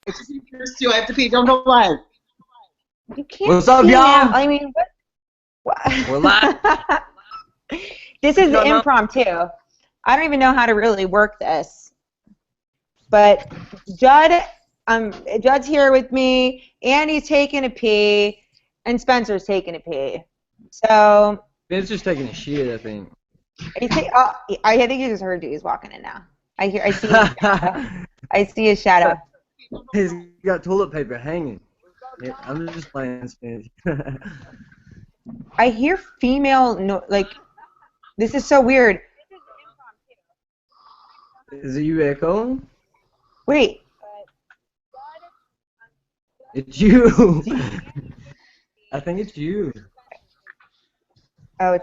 It's just you first two. I have to pee. Don't go live. You can't. What's up, see y'all? now. I mean, what? We're live. This is impromptu. I don't even know how to really work this. But Judd's here with me. Andy's taking a pee, and Spencer's taking a pee. So. Spencer's taking a shit, I think. I think you just heard you. He's walking in now. I see. His shadow. I see his shadow. He's got toilet paper hanging. Yeah, I'm just playing Spanish. I hear female this is so weird. Is it you echoing? Wait. It's you. I think it's you. Oh,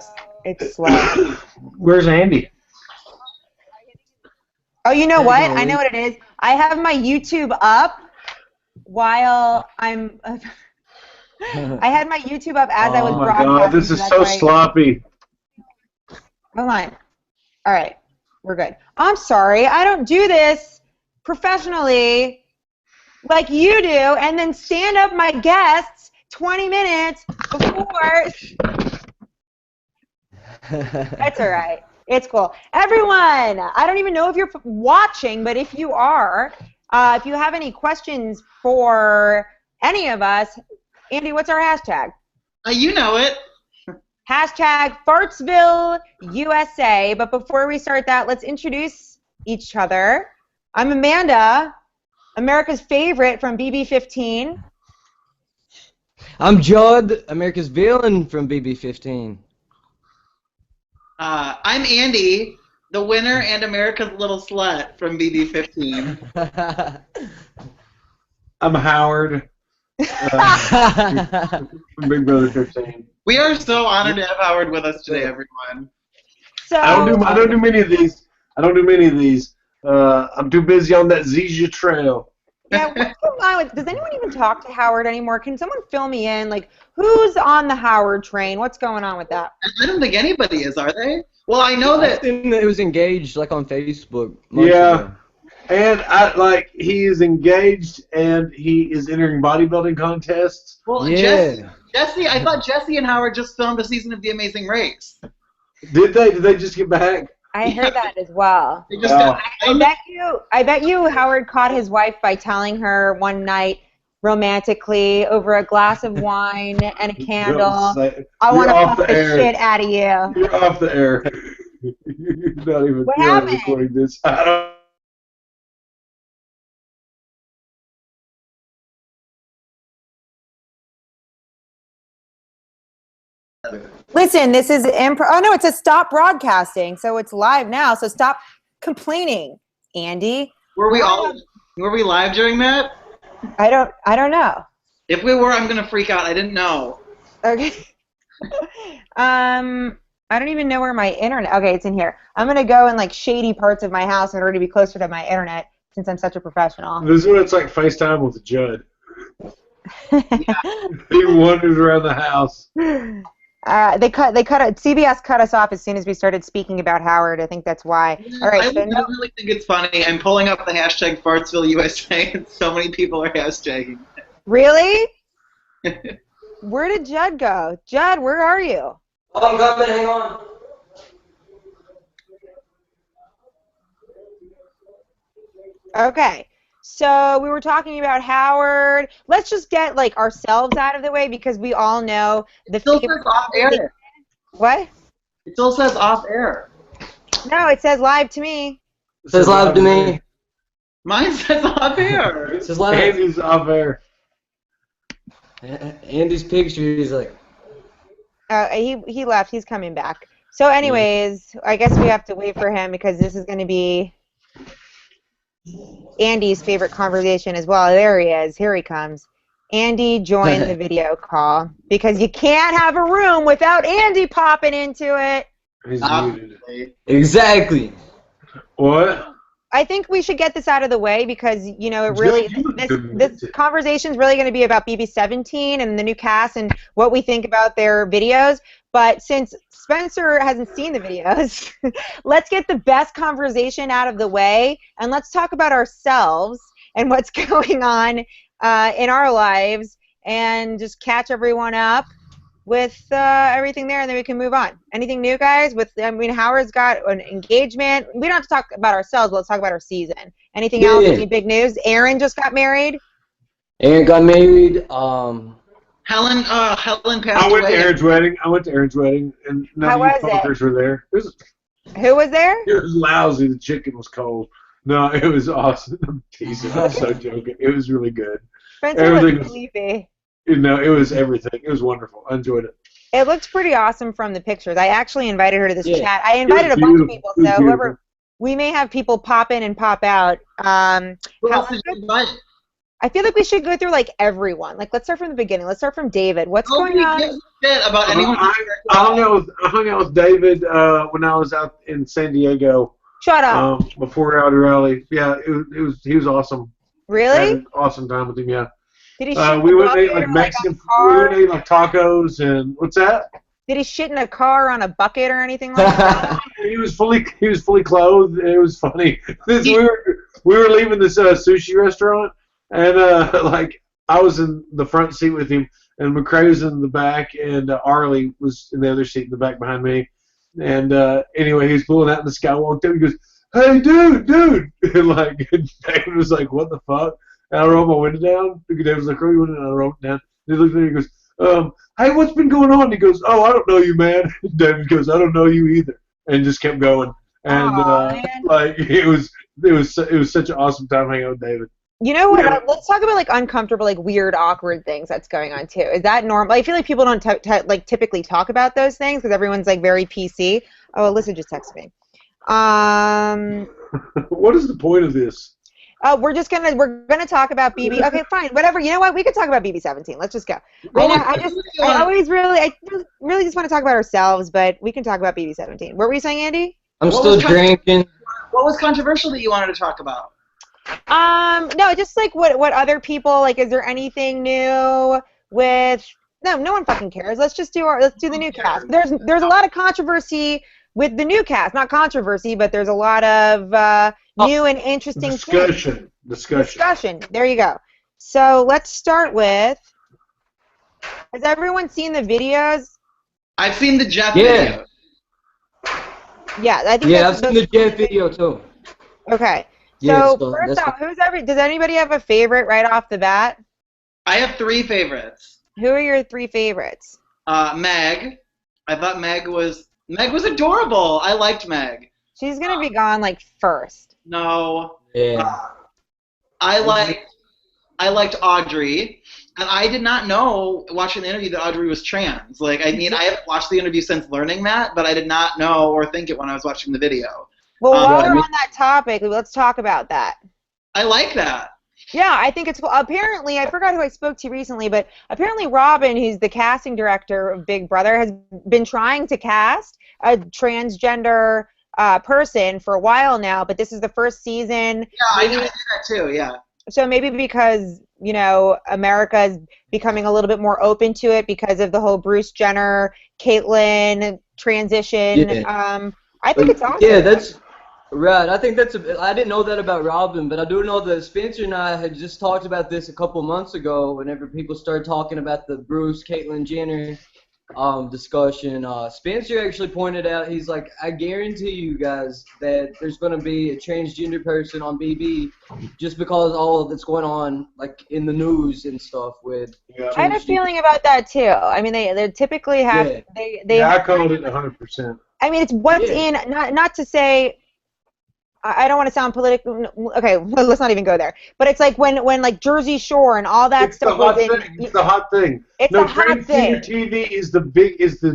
it's slow. Where's Andy? Oh, you know what? I know what it is. I have my YouTube up while I'm. I had my YouTube up as I was broadcasting. Oh my God, this is so sloppy. Hold on. All right, we're good. I'm sorry, I don't do this professionally like you do, and then stand up my guests 20 minutes before. That's all right. It's cool. Everyone, I don't even know if you're watching, but if you are, if you have any questions for any of us, Andy, what's our hashtag? You know it. Hashtag Fartsville USA. But before we start that, let's introduce each other. I'm Amanda, America's favorite from BB15. I'm Judd, America's villain from BB15. I'm Andy, the winner and America's little slut from BB15. I'm Howard, from Big Brother 15. We are so honored to have Howard with us today, everyone. So I don't do many of these. I'm too busy on that Zizia trail. yeah, what's going on with? Does anyone even talk to Howard anymore? Can someone fill me in? Like, who's on the Howard train? What's going on with that? I don't think anybody is, are they? Well, I know I that. think that it was engaged like on Facebook. Yeah, and he is engaged and he is entering bodybuilding contests. Well, Yeah. Jesse, I thought Jesse and Howard just filmed a season of The Amazing Race. Did they? Did they just get back? I heard that as well. They just got, I bet you Howard caught his wife by telling her one night romantically over a glass of wine and a candle, I want to fuck the shit out of you. You're off the air. You're not even What happened? recording this. I don't. Listen, this is Oh no, it says stop broadcasting, so it's live now. So stop complaining, Andy. were we live during that? I don't know. If we were, I'm gonna freak out. I didn't know. Okay. I don't even know where my internet. Okay, it's in here. I'm gonna go in like shady parts of my house in order to be closer to my internet since I'm such a professional. This is what it's like FaceTime with Judd. He wanders around the house. CBS cut us off as soon as we started speaking about Howard. I think that's why. All right. I really think it's funny. I'm pulling up the hashtag Fartsville USA, and so many people are hashtagging. Really? Where did Judd go? Judd, where are you? Oh, I'm coming. Hang on. Okay. So we were talking about Howard. Let's just get like ourselves out of the way because we all know the. It still says off air. What? It still says off air. No, it says live to me. It says live to me. Mine says off air. It says live. Andy's off air. Andy's picture is like. He left. He's coming back. So anyways, I guess we have to wait for him because this is going to be Andy's favorite conversation as well. There he is. Here he comes. Andy joined the video call because you can't have a room without Andy popping into it. He's muted. Exactly. What? I think we should get this out of the way because, you know, it really this conversation is really going to be about BB17 and the new cast and what we think about their videos. But since Spencer hasn't seen the videos, let's get the best conversation out of the way and let's talk about ourselves and what's going on in our lives, and just catch everyone up with everything there, and then we can move on. Anything new, guys? Howard's got an engagement. We don't have to talk about ourselves, but let's talk about our season. Anything else? Any big news? Aaron just got married. Aaron got married. Helen passed I went away. to Aaron's wedding. And none How of you was it? fuckers were there. Who was there? It was lousy. The chicken was cold. No, it was awesome. I'm teasing. I'm so joking. It was really good. Spencer Everything was was- sleepy. It was everything. It was wonderful. I enjoyed it. It looked pretty awesome from the pictures. I actually invited her to this Yeah. chat. I invited a bunch of people, It was so beautiful. whoever we may have people pop in and pop out. Who else did you invite? I feel like we should go through like everyone. Like, let's start from the beginning. Let's start from David. What's going Nobody on? gives a shit about anyone. I hung out with David when I was out in San Diego Shut up. before Rowdy Rally. Yeah, he was awesome. I had Really? an awesome time with him. Yeah. Did he shit We in a went and ate bucket like or, Mexican on a food. We car? went and ate like tacos and what's that? Did he shit in a car on a bucket or anything like that? He was fully clothed. It was funny. We were leaving this sushi restaurant, and like I was in the front seat with him, and McCrae was in the back, and Arlie was in the other seat in the back behind me. And anyway, he was pulling out, and this guy walked up. He goes, "Hey, dude!" And like David was like, "What the fuck?" And I rolled my window down. David was like, "Roll your window down." And I rolled it down. And he looked at me and he goes, "Hey, what's been going on?" He goes, "Oh, I don't know you, man." David goes, "I don't know you either," and just kept going. And Aw, man. like it was such an awesome time hanging out with David. You know what? Yeah. Let's talk about like uncomfortable, like weird, awkward things that's going on too. Is that normal? I feel like people don't like typically talk about those things because everyone's like very PC. Oh, Alyssa just texted me. What is the point of this? We're gonna talk about BB. Okay, fine, whatever. You know what? We could talk about BB-17. Let's just go. I really just want to talk about ourselves, but we can talk about BB-17. What were you saying, Andy? I'm What still was drinking. What was controversial that you wanted to talk about? No, just like what other people like. Is there anything new with? No one fucking cares. Let's do the new cast. There's a lot of controversy with the new cast. Not controversy, but there's a lot of new and interesting things. Discussion. There you go. So let's start with. Has everyone seen the videos? I've seen the Jeff Yeah. video. Yeah, I think. Yeah, I've seen the Jeff video too. Okay. Yeah, So first off, does anybody have a favorite right off the bat? I have 3 favorites. Who are your 3 favorites? Meg. I thought Meg was adorable. I liked Meg. She's gonna be gone like first. No. Yeah. I liked Audrey, and I did not know watching the interview that Audrey was trans. Like, I mean, I haven't watched the interview since learning that, but I did not know or think it when I was watching the video. Well, while I we're mean- on that topic, let's talk about that. I like that. Yeah, I think it's cool. Apparently, I forgot who I spoke to recently, but apparently Robin, who's the casting director of Big Brother, has been trying to cast a transgender person for a while now, but this is the first season. Yeah, I knew that too. Yeah. So maybe because, America is becoming a little bit more open to it because of the whole Bruce Jenner, Caitlyn transition. Yeah. I think it's awesome. Yeah, that's right. I think I didn't know that about Robin, but I do know that Spencer and I had just talked about this a couple months ago whenever people started talking about the Bruce, Caitlyn Jenner discussion. Spencer actually pointed out, he's like, I guarantee you guys that there's going to be a transgender person on BB just because all of that's going on like in the news and stuff with I have a feeling about that too. I mean, they typically have Yeah. I called it 100%. I mean, it's what's in. Not to say. I don't want to sound political. Okay, let's not even go there. But it's like when like Jersey Shore and all that stuff was in. It's the hot thing. It's No, a hot thing. transgender TV is the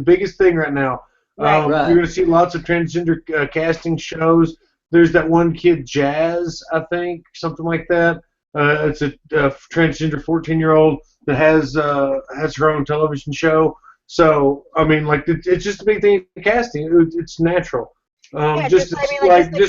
biggest thing right now. Right. Right. You're going to see lots of transgender casting shows. There's that one kid, Jazz, I think, something like that. It's a transgender 14-year-old that has her own television show. So I mean, like it's just a big thing in casting. It's natural. Just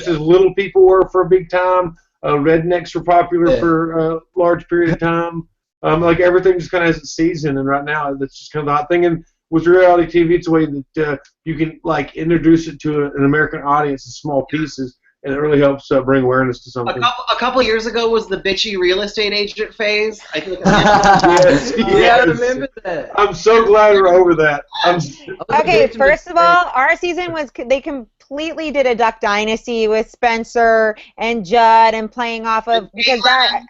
as little people were for a big time. Rednecks were popular for a large period of time. Like everything just kind of has its season, and right now that's just kind of the hot thing. And with reality TV, it's a way that you can like introduce it to an American audience in small pieces, and it really helps bring awareness to something. A couple years ago was the bitchy real estate agent phase. I feel like Yes, Yeah, yes. I remember that. I'm so glad we're over that. Okay, first of all, our season was they completely did a Duck Dynasty with Spencer and Judd and playing off of because that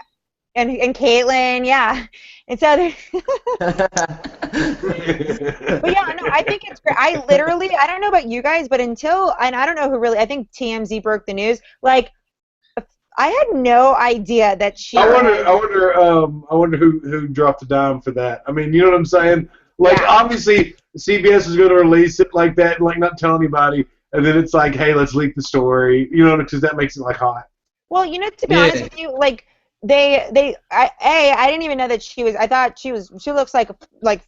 and Caitlyn, yeah. And so, but yeah, no, I think it's great. I don't know about you guys, but and I don't know who really, I think TMZ broke the news. Like, I had no idea that she. I wonder who dropped the dime for that. I mean, you know what I'm saying? Like, Yeah. Obviously, CBS is going to release it like that, like not tell anybody, and then it's like, hey, let's leak the story, you know, because that makes it like hot. Well, you know, to be honest with you, like. I didn't even know that she was. I thought she looks like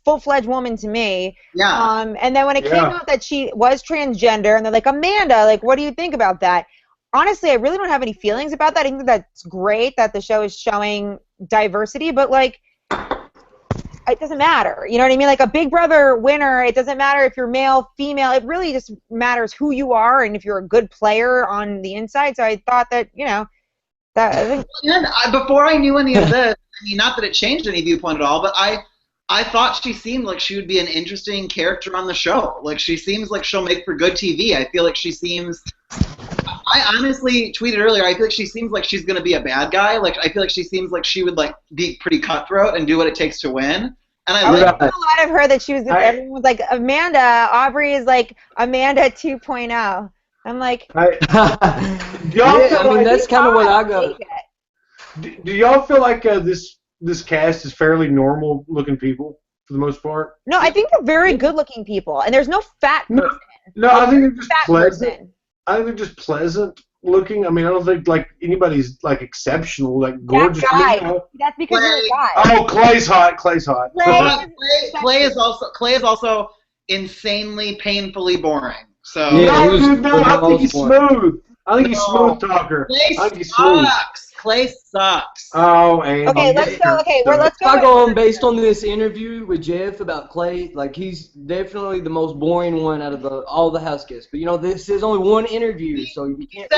full-fledged woman to me. Yeah. And then when it came out that she was transgender, and they're like, Amanda, like, what do you think about that? Honestly, I really don't have any feelings about that. I think that's great that the show is showing diversity, but like, it doesn't matter. You know what I mean? Like a Big Brother winner, it doesn't matter if you're male, female. It really just matters who you are and if you're a good player on the inside. So I thought that, you know. Before I knew any of this, I mean, not that it changed any viewpoint at all, but I thought she seemed like she would be an interesting character on the show. Like, she seems like she'll make for good TV. I feel like she seems. I honestly tweeted earlier. I feel like she seems like she's gonna be a bad guy. Like, I feel like she seems like she would like be pretty cutthroat and do what it takes to win. And I like a lot of her that she was. Everyone was like, Amanda. Aubrey is like Amanda 2.0. I'm like, that's kind of what I got. Do y'all feel like this cast is fairly normal looking people for the most part? No, I think they're very good looking people, and there's no fat person. No, I think they're just pleasant. Person. I think they're just pleasant looking. I mean, I don't think like anybody's like exceptional, like gorgeous. That guy. That's because you're a guy. Oh, Clay's hot. Clay's hot. Clay is also insanely painfully boring. So I think he's smooth. I think he's smooth talker. Clay sucks. Oh, and okay, let's go. Okay, let's go. I go on based on this interview with Jeff about Clay. Like, he's definitely the most boring one out of all the house guests. But you know, this is only one interview, so you can't.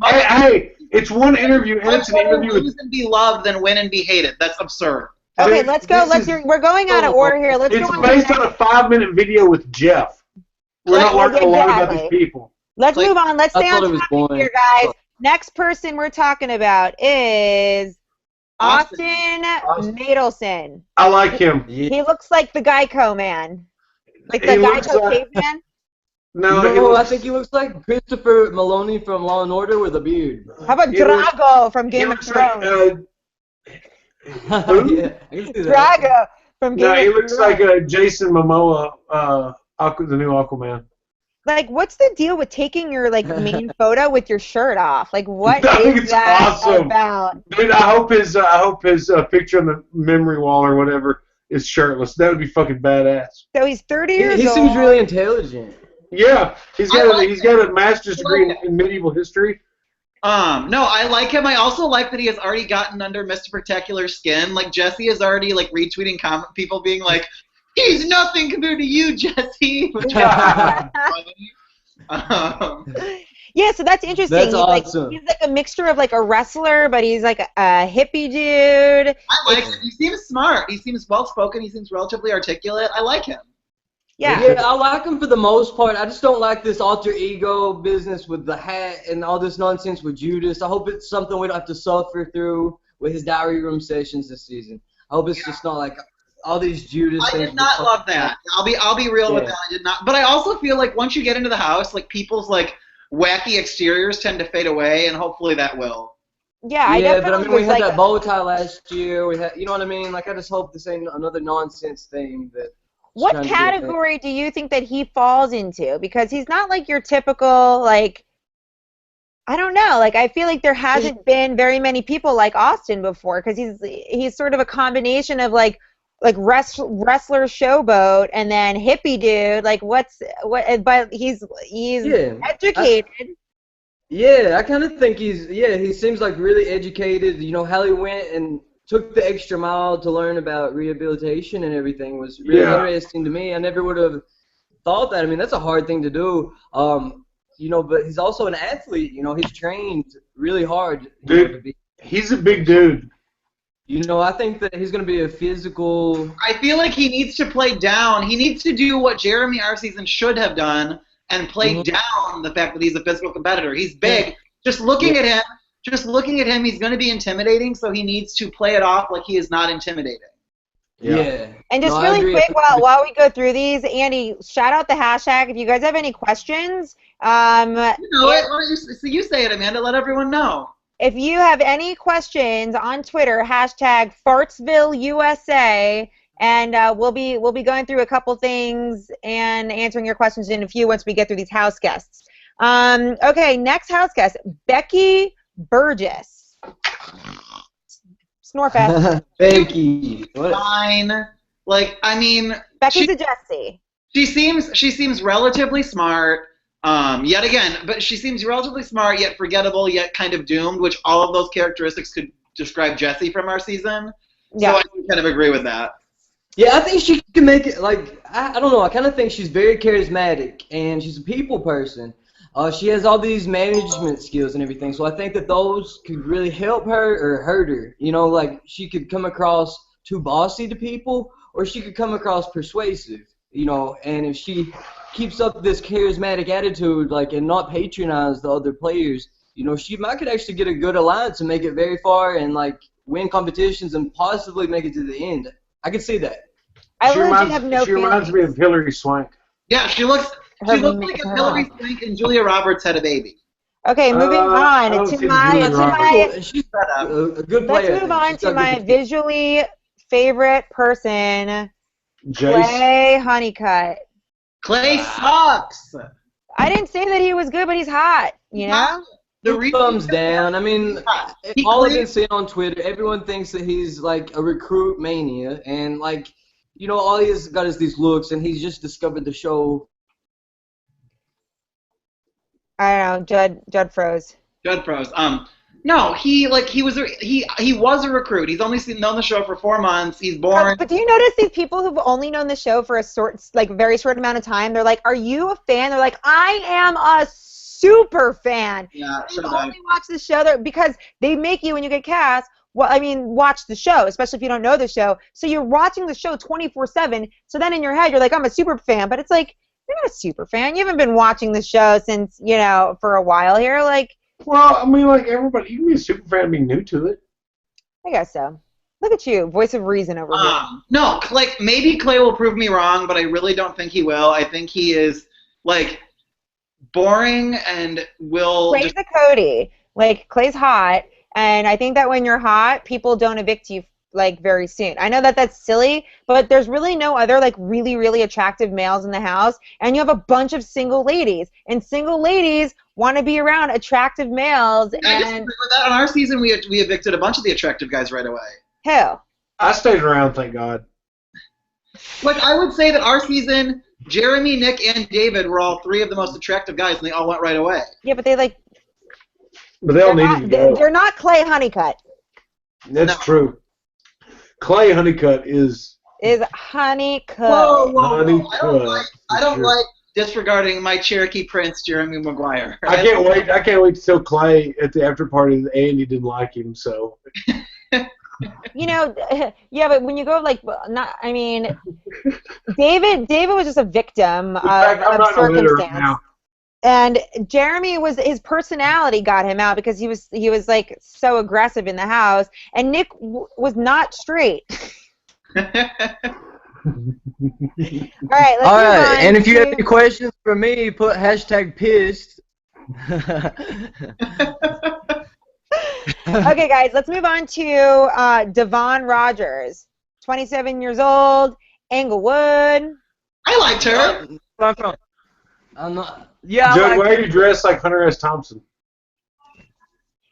Hey, it's one interview, and it's an interview. Lose and be loved, then win and be hated. That's absurd. Okay, let's go. We're going out of order here. Let's go on. It's based on a 5-minute video with Jeff. We're not learning a lot about these people. Let's move on. Let's stay on topic here, guys. Next person we're talking about is Austin Nadelson. I like him. He looks like the Geico man. Like the Geico caveman? No, I think he looks like Christopher Maloney from Law and Order with a beard. How about Drago from Game of Thrones? Drago from Game of Thrones. No, he looks like Jason Momoa, the new Aquaman. Like, what's the deal with taking your main photo with your shirt off? Like, what is that awesome. about? Dude, I hope his picture on the memory wall or whatever is shirtless. That would be fucking badass. So he's 30 years old. He seems really intelligent. Yeah, he's got a master's degree in medieval history. No, I like him. I also like that he has already gotten under Mr. Particular's skin. Like, Jesse is already retweeting comment people being like, he's nothing compared to you, Jesse. Yeah, so that's interesting. That's awesome. He's like a mixture of a wrestler, but he's like a hippie dude. I like him. He seems smart. He seems well-spoken. He seems relatively articulate. I like him. Yeah, I like him for the most part. I just don't like this alter ego business with the hat and all this nonsense with Judas. I hope it's something we don't have to suffer through with his diary room sessions this season. I hope it's just not like all these Judas things. I did not love that. I'll be real with that. I did not. But I also feel like once you get into the house, people's wacky exteriors tend to fade away, and hopefully that will. Yeah, but I mean, we had that bow tie last year. We had, you know what I mean? Like, I just hope this ain't another nonsense thing that. What category do you think that he falls into? Because he's not your typical, I don't know. I feel like there hasn't been very many people like Austin before, because he's sort of a combination of wrestler showboat and then hippie dude. But he's educated. I kind of think he seems like really educated. You know, how he went and took the extra mile to learn about rehabilitation and everything was really interesting to me. I never would have thought that. I mean, that's a hard thing to do. but he's also an athlete. He's trained really hard. Dude, to be. He's a big dude. I think that he's going to be a physical. I feel like he needs to play down. He needs to do what Jeremy our season should have done and play down the fact that he's a physical competitor. He's big. Just looking at him, he's going to be intimidating. So he needs to play it off like he is not intimidating. Yeah. And just really quick, while we go through these, Andy, shout out the hashtag. If you guys have any questions, You know it. So you say it, Amanda. Let everyone know. if you have any questions on Twitter, hashtag FartsvilleUSA, and we'll be going through a couple things and answering your questions in a few once we get through these house guests. Okay, next house guest, Becky Burgess. Snore fast. Becky. Fine. Like, I mean, Becky's a Jessie. She seems relatively smart. Yet again, but she seems relatively smart, yet forgettable, yet kind of doomed, which all of those characteristics could describe Jessie from our season. Yeah. So I kind of agree with that. Yeah, I think she can make it, I don't know, I kind of think she's very charismatic, and she's a people person. She has all these management skills and everything, so I think that those could really help her or hurt her. She could come across too bossy to people, or she could come across persuasive, and if she keeps up this charismatic attitude, and not patronize the other players, she could actually get a good alliance and make it very far and, win competitions and possibly make it to the end. I could see that. I legit have no She reminds me of Hillary Swank. Yeah, she looks like if Hillary Swank and Julia Roberts had a baby. Okay, moving on I don't to see my Julia Roberts. She's a good player. Let's move on to my visually favorite person, Jace. Clay Honeycutt. Clay sucks. I didn't say that he was good, but he's hot, The Thumbs down. I mean, He all I've clearly- been seeing on Twitter, everyone thinks that he's a recruit mania, and all he's got is these looks, and he's just discovered the show. I don't know, Judd froze. Judd froze. No, he was a recruit. He's only known the show for 4 months. He's born. But do you notice these people who've only known the show for a very short amount of time? They're like, "Are you a fan?" They're like, "I am a super fan." Yeah, You shut up. only watch the show because they make you when you get cast. Watch the show, especially if you don't know the show. So you're watching the show 24/7. So then in your head, you're like, "I'm a super fan," but it's like you're not a super fan. You haven't been watching the show since for a while here. Well, I mean, everybody, you can be a super fan and be new to it. I guess so. Look at you, voice of reason over here. No, maybe Clay will prove me wrong, but I really don't think he will. I think he is boring and will. Clay's a Cody. Clay's hot, and I think that when you're hot, people don't evict you very soon. I know that that's silly, but there's really no other really, really attractive males in the house, and you have a bunch of single ladies, and single ladies want to be around attractive males. I disagree with that. On our season, we evicted a bunch of the attractive guys right away. Who? I stayed around, thank God. I would say that our season, Jeremy, Nick, and David were all 3 of the most attractive guys, and they all went right away. Yeah, but they But they all needed to go. they're not Clay Honeycutt. That's true. Clay Honeycutt is Honeycutt. Whoa. Honeycutt. I don't like disregarding my Cherokee Prince, Jeremy Maguire. I can't wait. I can't wait to tell Clay at the after party that Andy didn't like him. So. Yeah, but when you go David was just a victim of circumstance. And Jeremy his personality got him out because he was so aggressive in the house, and Nick was not straight. All right, let's move on And if you have any questions for me, put #pissed. Okay, guys, let's move on to Devon Rogers, 27 years old, Englewood. I liked her. Where I'm from. I'm not. Yeah. Judd, why are you dressed like Hunter S. Thompson?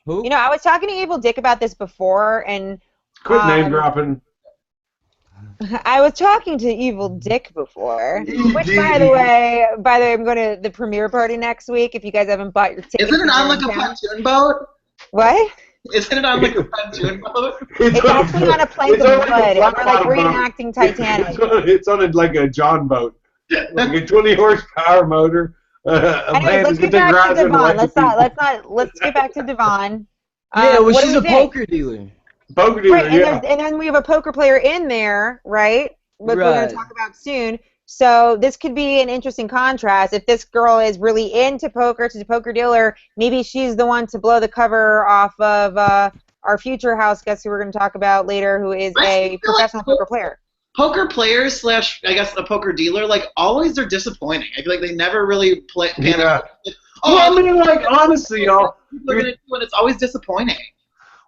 Who? I was talking to Evil Dick about this before, and Quit name dropping. I was talking to Evil Dick before, which, by the way, I'm going to the premiere party next week. If you guys haven't bought your tickets, Isn't it on a pontoon boat? What? Isn't it on a pontoon boat? It's actually on a plank of wood. We're reenacting Titanic. It's on a John boat, like a 20 horsepower motor a Anyways, man let's is get gonna take back to rides in Devon. electric people. Let's get back to Devon. Yeah, well, what do she's we a think? poker dealer. Poker dealer, Right, and yeah. and then we have a poker player in there, right? Which we're going Right. to talk about soon. So this could be an interesting contrast. If this girl is really into poker, she's a poker dealer, maybe she's the one to blow the cover off of our future house guest who we're going to talk about later, who is I a feel professional like poker player. Poker players slash, I guess, a poker dealer, like, always are disappointing. I feel like they never really pan Yeah. out. Like, oh, Well, I mean, like, honestly, y'all. people are gonna do, and it's always disappointing.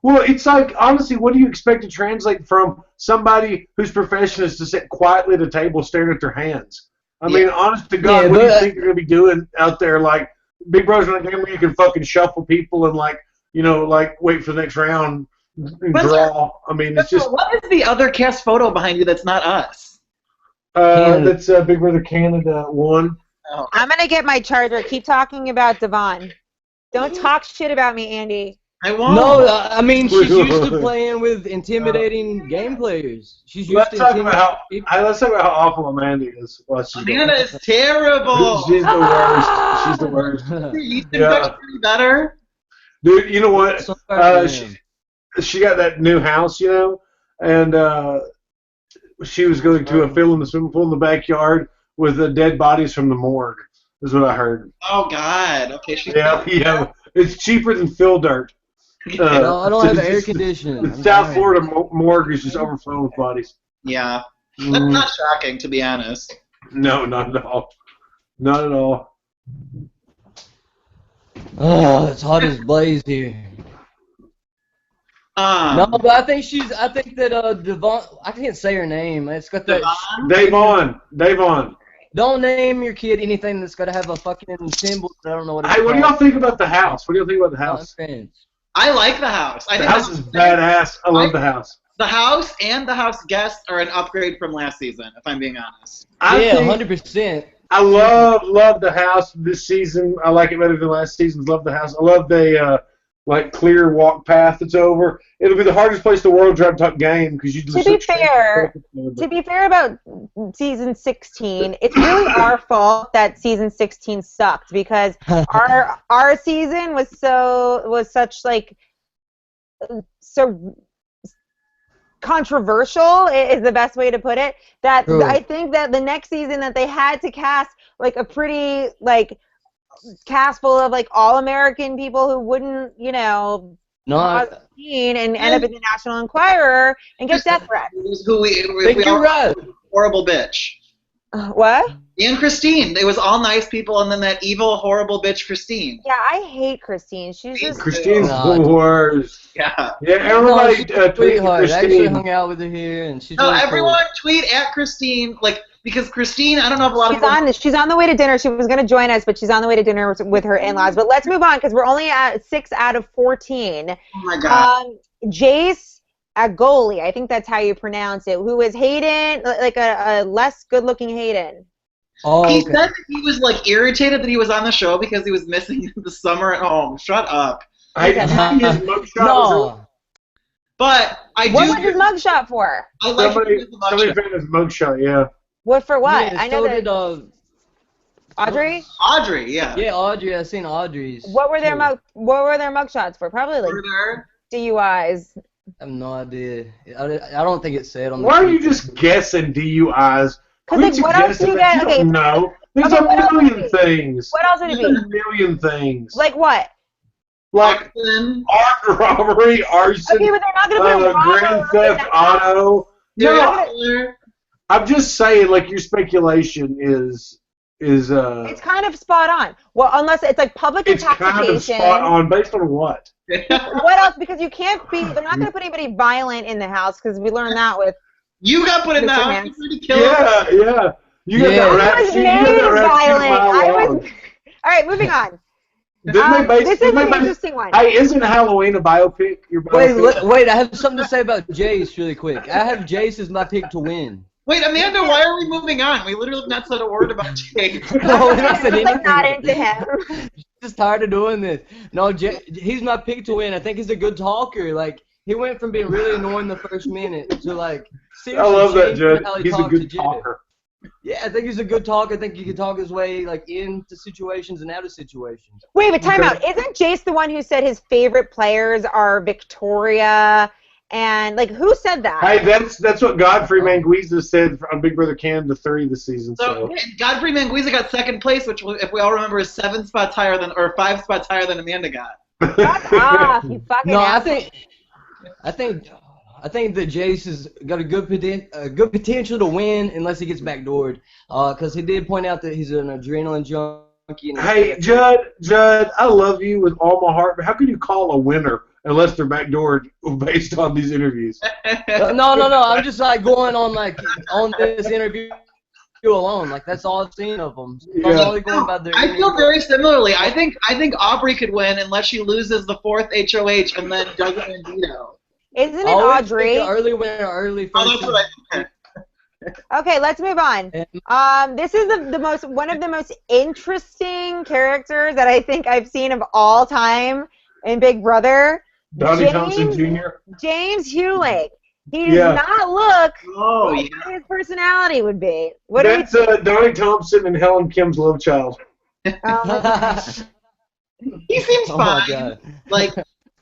Well, it's like, honestly, what do you expect to translate from somebody whose profession is to sit quietly at a table staring at their hands? I mean, honest to God, Yeah, what do you but- think you're going to be doing out there? Like, Big Brother's not a game where you can fucking shuffle people and, like, you know, like, wait for the next round and But- draw. I mean, it's just, What is the other cast photo behind you that's not us? Canada. that's Big Brother Canada 1. Oh. I'm going to get my charger. Keep talking about Devon. Don't talk shit about me, Andy. I won't. No, I mean, she's used to playing with intimidating game players. She's used Let's to talk about intimidating people. let's talk about how awful Amandy is. While she's going. Amanda is terrible. She's the worst. She's the worst. You think Yeah. that's pretty better? Dude, you know what? So far, man. She got that new house, you know, and she was going to fill in the swimming pool in the backyard with the dead bodies from the morgue, is what I heard. Oh, God. Okay, she's Yeah. It's cheaper than fill dirt. No, I don't have it's air just- conditioning. The I'm South sorry. Florida morgue is just overflowing with bodies. Yeah. That's Mm, not shocking, to be honest. no, not at all. Not at all. Oh, it's hot as blaze here. No, but I think that Devon, I can't say her name. It's got that. Devon? Davon. Don't name your kid anything that's got to have a fucking symbol. That I don't know what it's Hey, what do y'all called. think about the house? What do y'all think about the Not house? friends. I like the house. I The think house is badass. I love the house. The house and the house guests are an upgrade from last season, if I'm being honest. Yeah, think 100%. I love the house this season. I like it better than last season's. Love the house. I love the like clear walk path that's over. It'll be the hardest place in the world to try to talk game because you. To be fair about season 16, it's really our fault that season 16 sucked because our season was such like so controversial is the best way to put it, that True. I think that the next season that they had to cast like a pretty like cast full of like all American people who wouldn't, you know, No, cause a scene and end up in the National Enquirer and get death threats. Who we think you're all right. horrible bitch. What? And Christine. It was all nice people, and then that evil, horrible bitch, Christine. Yeah, I hate Christine. She's just Christine's No. the worst. Yeah. Yeah, No, everybody she's a tweet sweetheart. I actually Christine. hung out with her here, and she's No, really everyone tweet at Christine, like, because Christine, I don't know if a lot of people. she's on the way to dinner. She was going to join us, but she's on the way to dinner with her in-laws. But let's move on because we're only at 6 out of 14. Oh my God. Jace Agoli, I think that's how you pronounce it, who is Hayden, like a less good-looking Hayden. Cool. Oh, He okay. said that he was like irritated that he was on the show because he was missing the summer at home. Shut up. Hey, did you see his mugshot? No. But I What do. was his mugshot for? I like Somebody the mugshot. found his mugshot, yeah. What for what? Yeah, I know so that. did, Audrey? Audrey, yeah. yeah, Audrey. I seen Audrey's. What were their too. What were their mugshots for? Probably like Murder. DUIs. I have no idea. I don't think it said on the Why are you tweet. just guessing DUIs? Because like, what else do you get? Okay, No. There's Okay, a what else would million it be? things. what else would it There's be? a million things. Like what? Like Arson. armed robbery, arson, Okay, but they're not going to put Grand robbery Theft in the house. Auto. Serial No, killer. I'm just saying, like, your speculation is It's kind of spot on. Well, unless it's like public it's kind intoxication. of spot on based on what? What else? Because you can't be. They're not going to put anybody violent in the house because we learned that with. You got put in the Mr. house. Mance. You tried to kill him. Yeah. You got Yeah. that rap I was sheet. You made got that rap sheet a violent. mile I long. was. All right, moving on. This This is an interesting one. Hey, isn't Halloween a biopic? Your biopic? Wait, I have something to say about Jace really quick. I have Jace as my pick to win. Wait, Amanda, why are we moving on? We literally have not said a word about Jake. No, we're not saying I'm like not anything. into him. Just tired of doing this. No, he's my pick to win. I think he's a good talker. Like, he went from being really annoying the first minute to, like, I seriously love that, changing Judd. how he He's a talks to good Jed. talker. Yeah, I think he's a good talker. I think he can talk his way like into situations and out of situations. Wait, but time out. Isn't Jace the one who said his favorite players are Victoria and like who said that? Hey, that's what Godfrey Manguiza said on Big Brother Canada 3 this season. So Godfrey Manguiza got second place, which, if we all remember, is 7 spots higher than, or 5 spots higher than Amanda got. Fuck off, you fucking No, asshole. I think that Jace has got a good potential to win unless he gets backdoored. Because he did point out that he's an adrenaline junkie. And Hey, Judd, I love you with all my heart, but how can you call a winner unless they're backdoored based on these interviews? No. I'm just like going on this interview alone. Like that's all I've seen of them. So I'm only going by their I feel very similarly. I think Aubrey could win unless she loses the 4th HOH and then doesn't win veto. Isn't it Audrey? Early winner, early first. Oh, that's what I think. Okay, let's move on. This is one of the most interesting characters that I think I've seen of all time in Big Brother. Donnie Thompson Jr. James Hewlett. He does not look like what his personality would be. That's Donnie Thompson and Helen Kim's love child. He seems fine. God. Like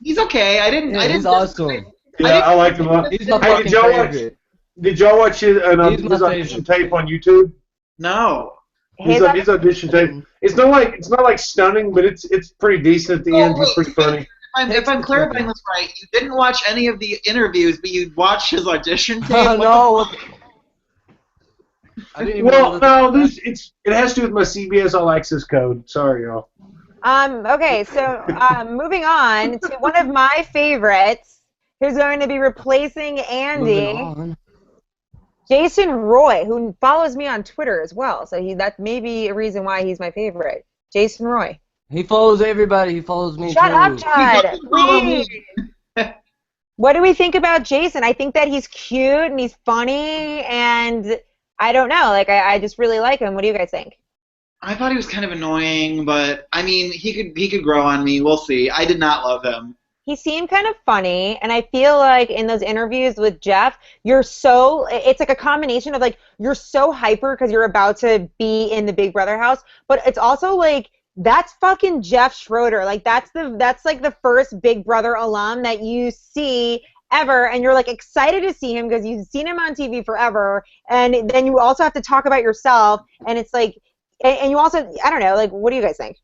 he's okay. I didn't. He's awesome. Yeah, I liked him a lot. He's my Hey, fucking favorite. did y'all watch his audition tape on YouTube? No. His audition tape. It's not like stunning, but it's pretty decent at the end. He's pretty funny. If I'm clarifying this right, you didn't watch any of the interviews, but you watched his audition tape. No. I didn't even it has to do with my CBS All Access code. Sorry, y'all. Okay, so moving on to one of my favorites, who's going to be replacing Andy, Jason Roy, who follows me on Twitter as well. So that may be a reason why he's my favorite. Jason Roy. He follows everybody. He follows me. Shut too. up, Judd. Please. What do we think about Jason? I think that he's cute and he's funny, and I don't know. Like I just really like him. What do you guys think? I thought he was kind of annoying, but I mean, he could grow on me. We'll see. I did not love him. He seemed kind of funny, and I feel like in those interviews with Jeff, it's like a combination of like you're so hyper because you're about to be in the Big Brother house, but it's also like that's fucking Jeff Schroeder. Like that's like the first Big Brother alum that you see ever, and you're like excited to see him because you've seen him on TV forever, and then you also have to talk about yourself, and it's like, and you also, I don't know, like what do you guys think?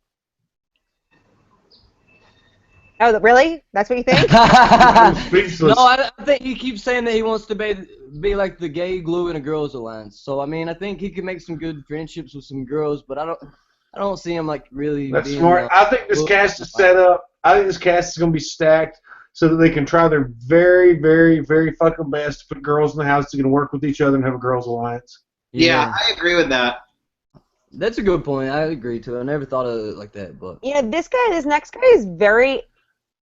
Oh, really? That's what you think? No, I think he keeps saying that he wants to be like the gay glue in a girls' alliance. So I mean, I think he can make some good friendships with some girls, but I don't see him like really. That's being smart. I think this cast is set up. I think this cast is going to be stacked so that they can try their very, very, very fucking best to put girls in the house that can work with each other and have a girls' alliance. Yeah, I agree with that. That's a good point. I agree to it. I never thought of it like that, but this next guy is very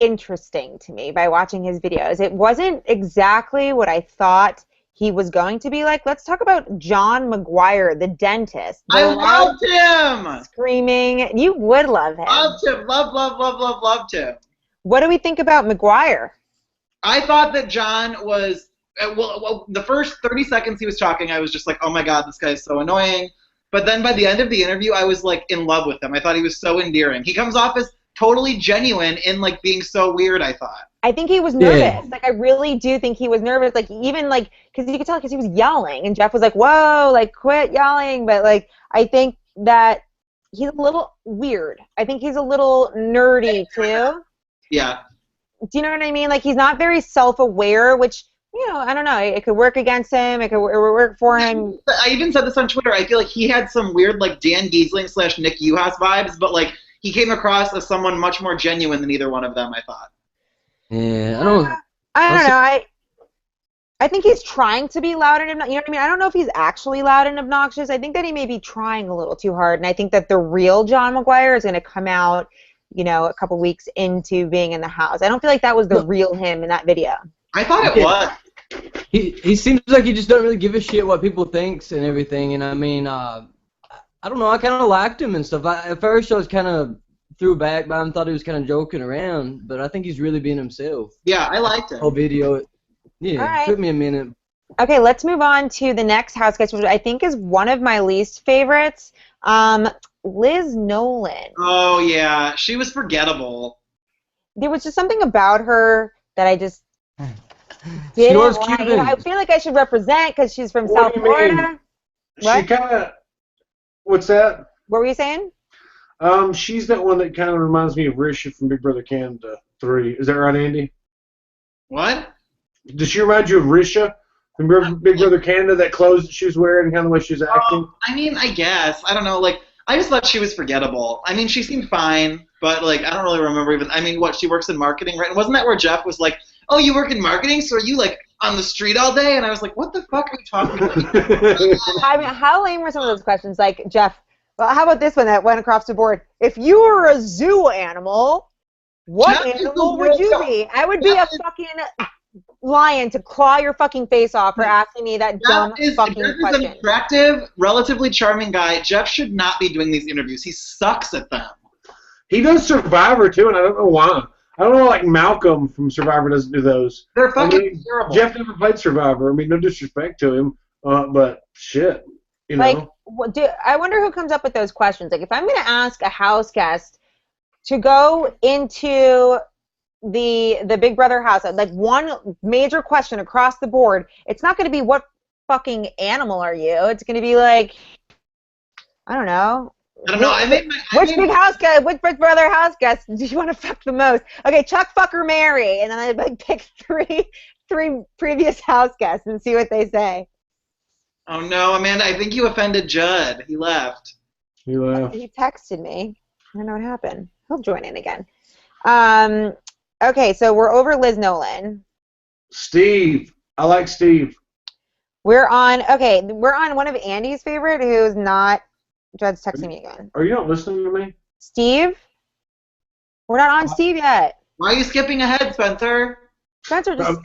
interesting to me by watching his videos. It wasn't exactly what I thought he was going to be like. Let's talk about John McGuire, the dentist. I loved him! Screaming. You would love him. Loved him. Loved him. What do we think about McGuire? I thought that John was, well, the first 30 seconds he was talking, I was just like, oh my god, this guy is so annoying. But then by the end of the interview, I was like in love with him. I thought he was so endearing. He comes off as totally genuine in like being so weird, I thought. I think he was nervous. Yeah. Like I really do think he was nervous. Like even like because you could tell because he was yelling and Jeff was like, "Whoa, like quit yelling." But like I think that he's a little weird. I think he's a little nerdy too. Yeah. Do you know what I mean? Like he's not very self-aware, which I don't know. It could work against him. It could work for him. I even said this on Twitter. I feel like he had some weird like Dan Giesling / Nick Uhas vibes, but like he came across as someone much more genuine than either one of them, I thought. Yeah, I don't know. I think he's trying to be loud and obnoxious. You know what I mean? I don't know if he's actually loud and obnoxious. I think that he may be trying a little too hard, and I think that the real John McGuire is going to come out, a couple weeks into being in the house. I don't feel like that was the real him in that video. I thought it was. He seems like he just doesn't really give a shit what people thinks and everything. And I mean, I don't know. I kind of liked him and stuff. At first, I was kind of threw back by him, thought he was kind of joking around, but I think he's really being himself. Yeah, I liked it. Whole video, All right. Took me a minute. Okay, let's move on to the next house guest, which I think is one of my least favorites. Liz Nolan. Oh yeah, she was forgettable. There was just something about her that I just She didn't was like. Cuban. I feel like I should represent because she's from What South do you mean? Florida. She What? kind of. What's that? What were you saying? She's that one that kind of reminds me of Risha from Big Brother Canada 3. Is that right, Andy? What? Does she remind you of Risha from Big Brother Canada, that clothes that she was wearing and kind of the way she was acting? I mean, I guess. I don't know. Like, I just thought she was forgettable. I mean, she seemed fine, but, like, I don't really remember even. I mean, what, she works in marketing, right? And wasn't that where Jeff was like, oh, you work in marketing? So are you, like, on the street all day? And I was like, what the fuck are you talking about? I mean, how lame were some of those questions? Like, Jeff, well, how about this one that went across the board? If you were a zoo animal, what Jeff is the animal would you worst. be? I would be a fucking lion to claw your fucking face off for asking me that dumb fucking Jeff is an question. attractive, relatively charming guy. Jeff should not be doing these interviews. He sucks at them. He does Survivor, too, and I don't know why. I don't know, like Malcolm from Survivor doesn't do those. They're fucking I mean, terrible. Jeff never played Survivor. I mean, no disrespect to him, but shit, you know. Like, I wonder who comes up with those questions. Like, if I'm going to ask a house guest to go into the Big Brother house, like one major question across the board, it's not going to be what fucking animal are you? It's going to be like, I don't know. I don't know. Which Big Brother house guest do you want to fuck the most? Okay, Chuck, fuck, or marry, and then I like pick three previous house guests and see what they say. Oh no, Amanda, I think you offended Judd. He left. He left. He texted me. I don't know what happened. He'll join in again. Okay, so we're over Liz Nolan. Steve. I like Steve. We're on one of Andy's favorite, who's not. Judd's texting me again. Are you not listening to me? Steve? We're not on Steve yet. Why are you skipping ahead, Spencer? Spencer, just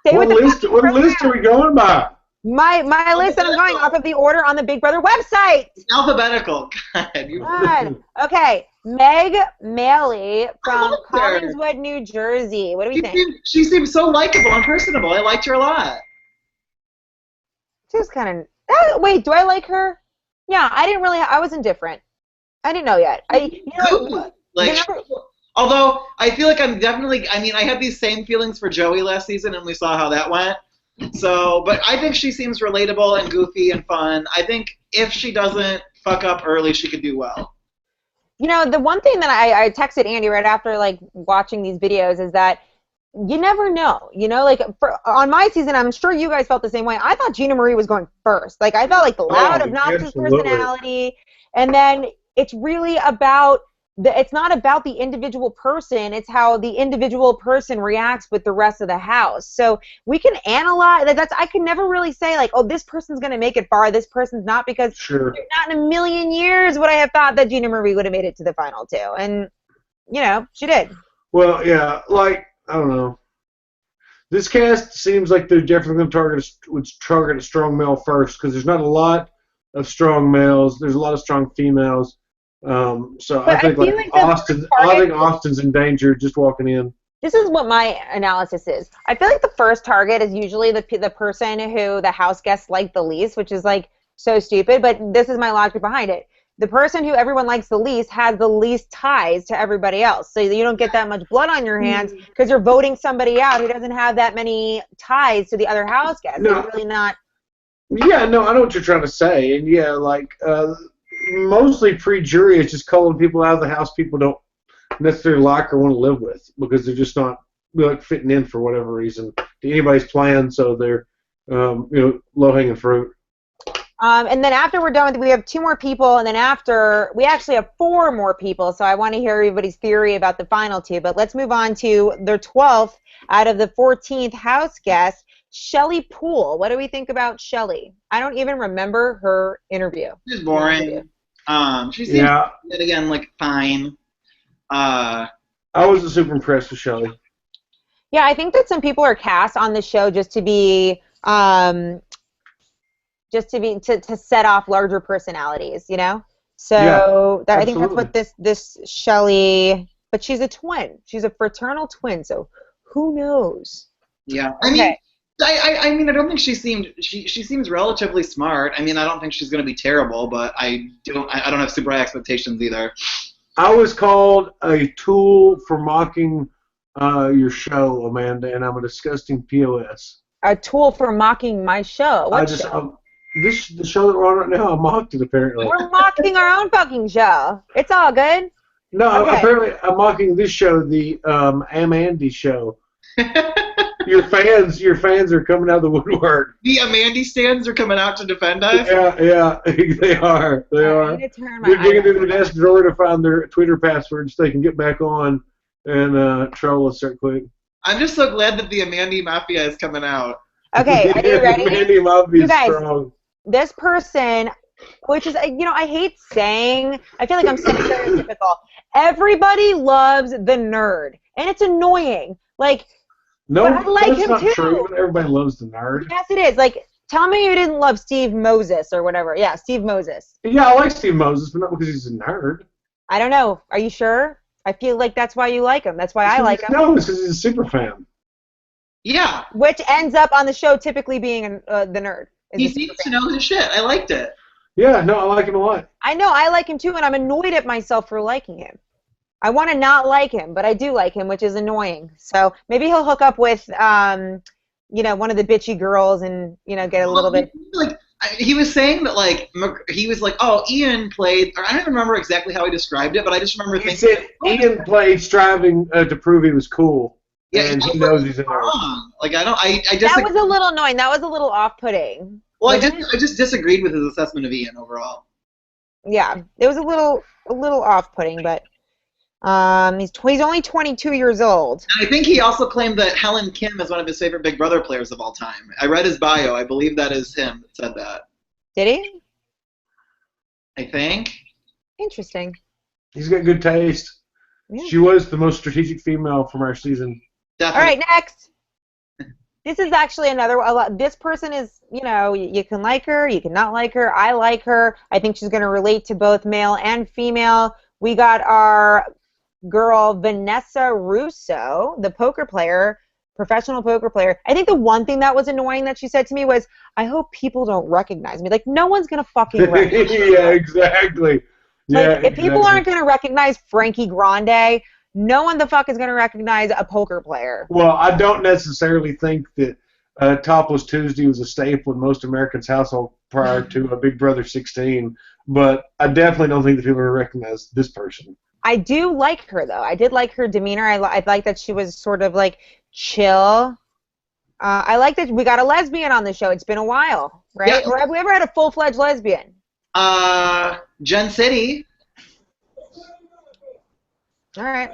stay What with the list? fucking What list are program. we going by? My list that I'm going off of the order on the Big Brother website. It's alphabetical. God, God. Okay, Meg Maley from love her. Collingswood, New Jersey. What do we think? She seems so likable and personable. I liked her a lot. She was kind of. Wait, do I like her? Yeah, I was indifferent. I didn't know yet. Although I feel like I had these same feelings for Joey last season, and we saw how that went. So, but I think she seems relatable and goofy and fun. I think if she doesn't fuck up early, she could do well. You know, the one thing that I texted Andy right after like watching these videos is that you never know. You know, like on my season, I'm sure you guys felt the same way. I thought Gina Marie was going first. Like I felt like the loud, obnoxious absolutely. personality, and then it's really about it's not about the individual person. It's how the individual person reacts with the rest of the house. So we can analyze. I can never really say like, oh, this person's going to make it far, this person's not, because Sure. not in a million years would I have thought that Gina Marie would have made it to the final two, and you know she did. Well, yeah, like I don't know. This cast seems like they're definitely going to target a strong male first, because there's not a lot of strong males. There's a lot of strong females. So I think Austin's in danger just walking in. This is what my analysis is. I feel like the first target is usually the person who the house guests like the least, which is like so stupid, but this is my logic behind it. The person who everyone likes the least has the least ties to everybody else. So you don't get that much blood on your hands because you're voting somebody out who doesn't have that many ties to the other house guests. No. They're really not. Yeah, no, I know what you're trying to say. And yeah, like mostly pre-jury is just calling people out of the house people don't necessarily like or want to live with, because they're just not like fitting in for whatever reason to anybody's plan, so they're low-hanging fruit. And then after we're done with it, we have 2 more people, and then after, we actually have 4 more people, so I want to hear everybody's theory about the final 2, but let's move on to their 12th out of the 14th house guest, Shelly Poole. What do we think about Shelly? I don't even remember her interview. She's boring. She seems, again, like, fine. I wasn't super impressed with Shelly. Yeah, I think that some people are cast on the show just to set off larger personalities, you know? So I think that's what this Shelly, but she's a twin. She's a fraternal twin, so who knows? Yeah. I mean, I mean, I don't think she seems relatively smart. I mean, I don't think she's going to be terrible, but I don't have super high expectations either. I was called a tool for mocking your show, Amanda, and I'm a disgusting POS. A tool for mocking my show. What show? The show that we're on right now, I mocked it apparently. We're mocking our own fucking show. It's all good. No, Okay. apparently I'm mocking this show, the AmAndy show. Your fans are coming out of the woodwork. The AmAndy stands are coming out to defend us. Yeah, they are. They are. They're digging through their desk drawer to find their Twitter passwords so they can get back on and troll us right quick. I'm just so glad that the AmAndy Mafia is coming out. Okay, are you ready? AmAndy Mafia You guys, is strong. This person, which is, I hate saying, I feel like I'm so stereotypical. Everybody loves the nerd, and it's annoying. Like, No, but I like that's him not too. true. Everybody loves the nerd. Yes, it is. Like, tell me you didn't love Steve Moses or whatever. Yeah, Steve Moses. Yeah, I like Steve Moses, but not because he's a nerd. I don't know. Are you sure? I feel like that's why you like him. That's why I like him. No, it's because he's a super fan. Yeah. Which ends up on the show typically being the nerd. He seems to know his shit. I liked it. Yeah, no, I like him a lot. I know, I like him too, and I'm annoyed at myself for liking him. I want to not like him, but I do like him, which is annoying. So maybe he'll hook up with, one of the bitchy girls and, get a little bit. Like, he was saying that, he was like, oh, Ian played, or I don't even remember exactly how he described it, but I just remember He thinking. said Ian played striving to prove he was cool. Yeah, and he knows he's a nerd. Like, I just. That was a little annoying. That was a little off-putting. Well, I just disagreed with his assessment of Ian overall. Yeah, it was a little off-putting, but he's only 22 years old. And I think he also claimed that Helen Kim is one of his favorite Big Brother players of all time. I read his bio. I believe that is him that said that. Did he? I think. Interesting. He's got good taste. Yeah. She was the most strategic female from our season. Definitely. All right, next. This is actually this person is, you can like her, you can not like her. I like her. I think she's going to relate to both male and female. We got our girl, Vanessa Russo, the poker player, professional poker player. I think the one thing that was annoying that she said to me was, I hope people don't recognize me. Like, no one's going to fucking recognize me. Yeah, exactly. Like, if people aren't going to recognize Frankie Grande, no one the fuck is going to recognize a poker player. Well, I don't necessarily think that Topless Tuesday was a staple in most Americans' household prior to Big Brother 16, but I definitely don't think that people are going to recognize this person. I do like her, though. I did like her demeanor. I like that she was sort of, like, chill. I like that we got a lesbian on the show. It's been a while, right? Yeah. Or have we ever had a full-fledged lesbian? Jen City. All right.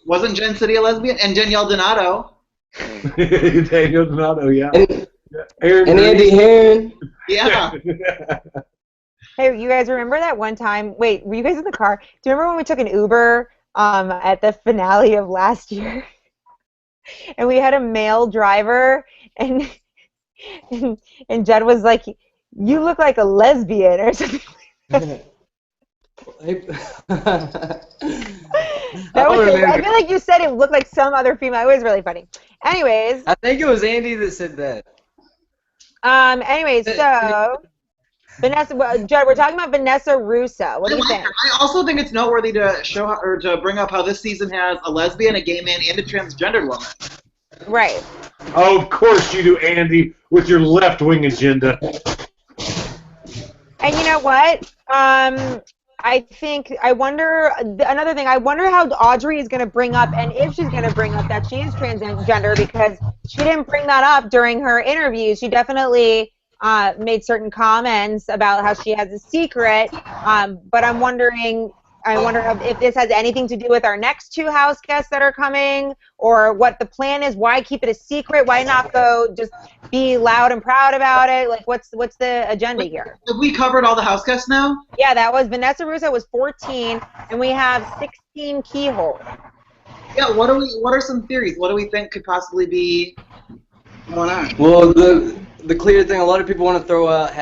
Wasn't Jen City a lesbian? And Danielle Donato. Daniel Donato, yeah. And Aaron Andy Heron. Yeah. Hey, you guys remember that one time? Wait, were you guys in the car? Do you remember when we took an Uber at the finale of last year? And we had a male driver, and Jed was like, "You look like a lesbian," or something like that. I feel like you said it looked like some other female. It was really funny. Anyways. I think it was Andy that said that. Anyways, so Vanessa, Judd, we're talking about Vanessa Russo. What do you think? I also think it's noteworthy to to bring up how this season has a lesbian, a gay man, and a transgendered woman. Right. Oh, of course you do, Andy, with your left-wing agenda. And you know what? I wonder how Audrey is going to bring up, and if she's going to bring up that she is transgender, because she didn't bring that up during her interview. She definitely made certain comments about how she has a secret, but I wonder if this has anything to do with our next two house guests that are coming, or what the plan is. Why keep it a secret? Why not go just be loud and proud about it? Like, what's the agenda here? Have we covered all the house guests now? Yeah, that was Vanessa Russo was 14, and we have 16 keyholes. Yeah, what are some theories? What do we think could possibly be going on? Well, the clear thing, a lot of people want to throw out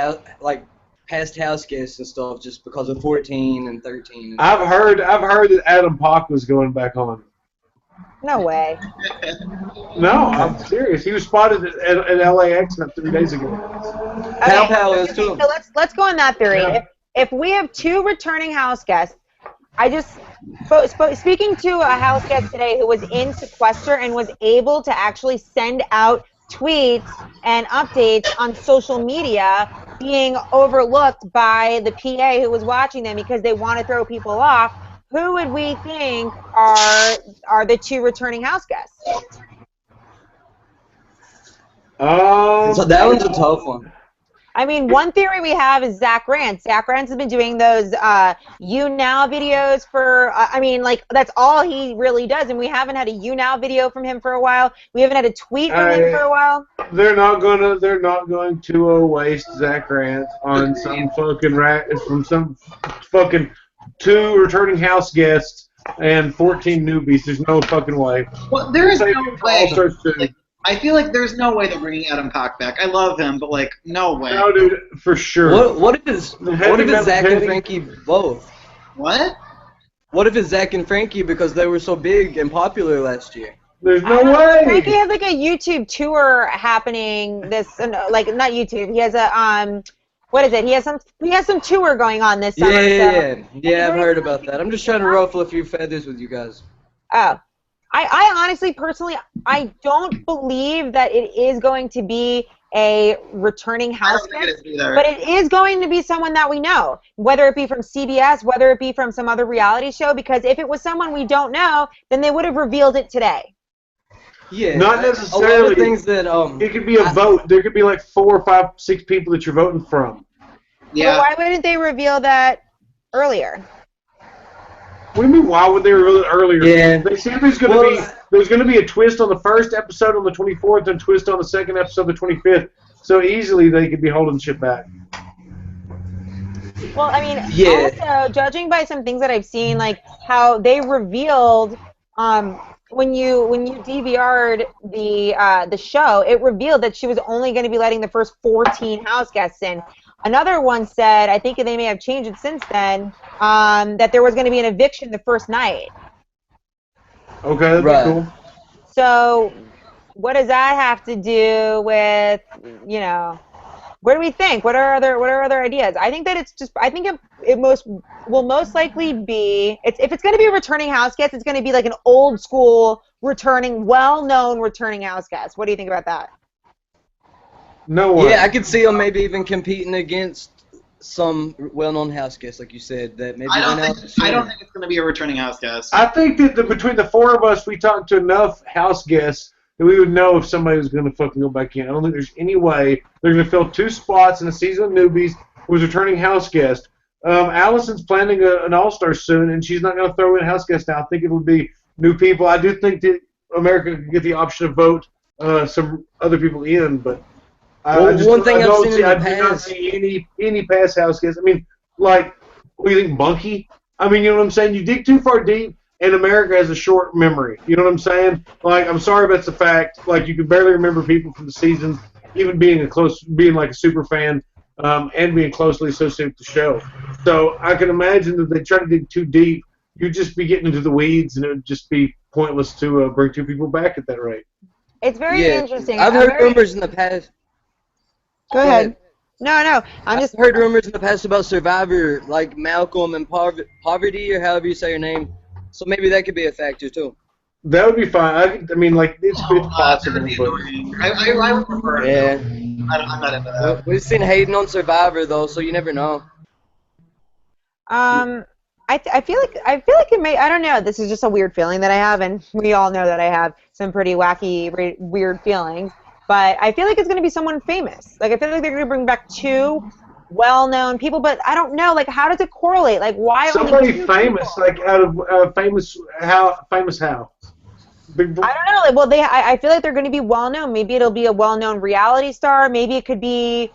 past house guests and stuff just because of 14 and 13. I've heard that Adam Pock was going back on. No way. No, I'm serious. He was spotted at LAX about 3 days ago. Pow Okay, Pow is too. so let's go on that theory. Yeah. If we have 2 returning house guests, I just speaking to a house guest today who was in sequester and was able to actually send out tweets and updates on social media, being overlooked by the PA who was watching them because they want to throw people off. Who would we think are the 2 returning house guests? So that one's a tough one. I mean, one theory we have is Zach Rance. Zach Rance has been doing those You Now videos for, I mean, like, that's all he really does. And we haven't had a You Now video from him for a while. We haven't had a tweet from him for a while. They're not going to waste Zach Rance on some fucking from some fucking 2 returning house guests and 14 newbies. There's no fucking way. Well, there is Save no it for way. All-Star soon. Like, I feel like there's no way they're bringing Adam Cock back. I love him, but like, no way. No, dude, for sure. What if it's Zach and Frankie both? What? What if it's Zach and Frankie because they were so big and popular last year? There's no way. Frankie has like a YouTube tour happening. Like, not YouTube. He has a what is it? He has some tour going on this summer. Yeah. I've heard about that. I'm just trying to ruffle a few feathers with you guys. Oh. I honestly, personally, I don't believe that it is going to be a returning house guest, but it is going to be someone that we know, whether it be from CBS, whether it be from some other reality show, because if it was someone we don't know, then they would have revealed it today. Yeah. Not necessarily. A lot of things that it could be a vote. There could be like 4, 5, 6 people that you're voting from. Yeah. Well, why wouldn't they reveal that earlier? What do you mean? Why would they reveal it earlier? Yeah. They said there's going to be a twist on the first episode on the 24th and a twist on the second episode on the 25th. So easily they could be holding shit back. Well, I mean, also judging by some things that I've seen, like how they revealed when you DVR'd the show, it revealed that she was only going to be letting the first 14 house guests in. Another one said, I think they may have changed it since then, that there was going to be an eviction the first night. Okay, that'd be cool. So, what does that have to do with, what do we think? What are other ideas? I think that it will most likely be, if it's going to be a returning house guest, it's going to be like an old school well-known returning house guest. What do you think about that? No one. Yeah, I could see them maybe even competing against some well-known house guests, like you said, that maybe I don't think it's going to be a returning house guest. I think that between the 4 of us, we talked to enough house guests that we would know if somebody was going to fucking go back in. I don't think there's any way they're going to fill 2 spots in a season of newbies with a returning house guest. Allison's planning an all-star soon, and she's not going to throw in house guests now. I think it will be new people. I do think that America could get the option to vote some other people in, but I do not see any past house guests. I mean, like, what do you think, Bunky? I mean, you know what I'm saying? You dig too far deep, and America has a short memory. You know what I'm saying? Like, I'm sorry, but it's a fact. Like, you can barely remember people from the seasons, even being like a super fan, and being closely associated with the show. So I can imagine that they try to dig too deep, you'd just be getting into the weeds, and it would just be pointless to bring 2 people back at that rate. It's very interesting. I've heard rumors in the past. Go ahead. No. I've heard rumors in the past about Survivor, like Malcolm and Poverty, or however you say your name. So maybe that could be a factor too. That would be fine. I mean, like, it's possible. I would prefer it. Yeah. I'm not into that. We've seen hating on Survivor though, so you never know. I feel like it may. I don't know. This is just a weird feeling that I have, and we all know that I have some pretty wacky, weird feelings. But I feel like it's going to be someone famous. Like, I feel like they're going to bring back 2 well-known people, but I don't know. Like, how does it correlate? Like, why somebody only 2 famous? people? Like, out of famous how? Famous how? I don't know. Like, well, I feel like they're going to be well-known. Maybe it'll be a well-known reality star. Maybe it could be.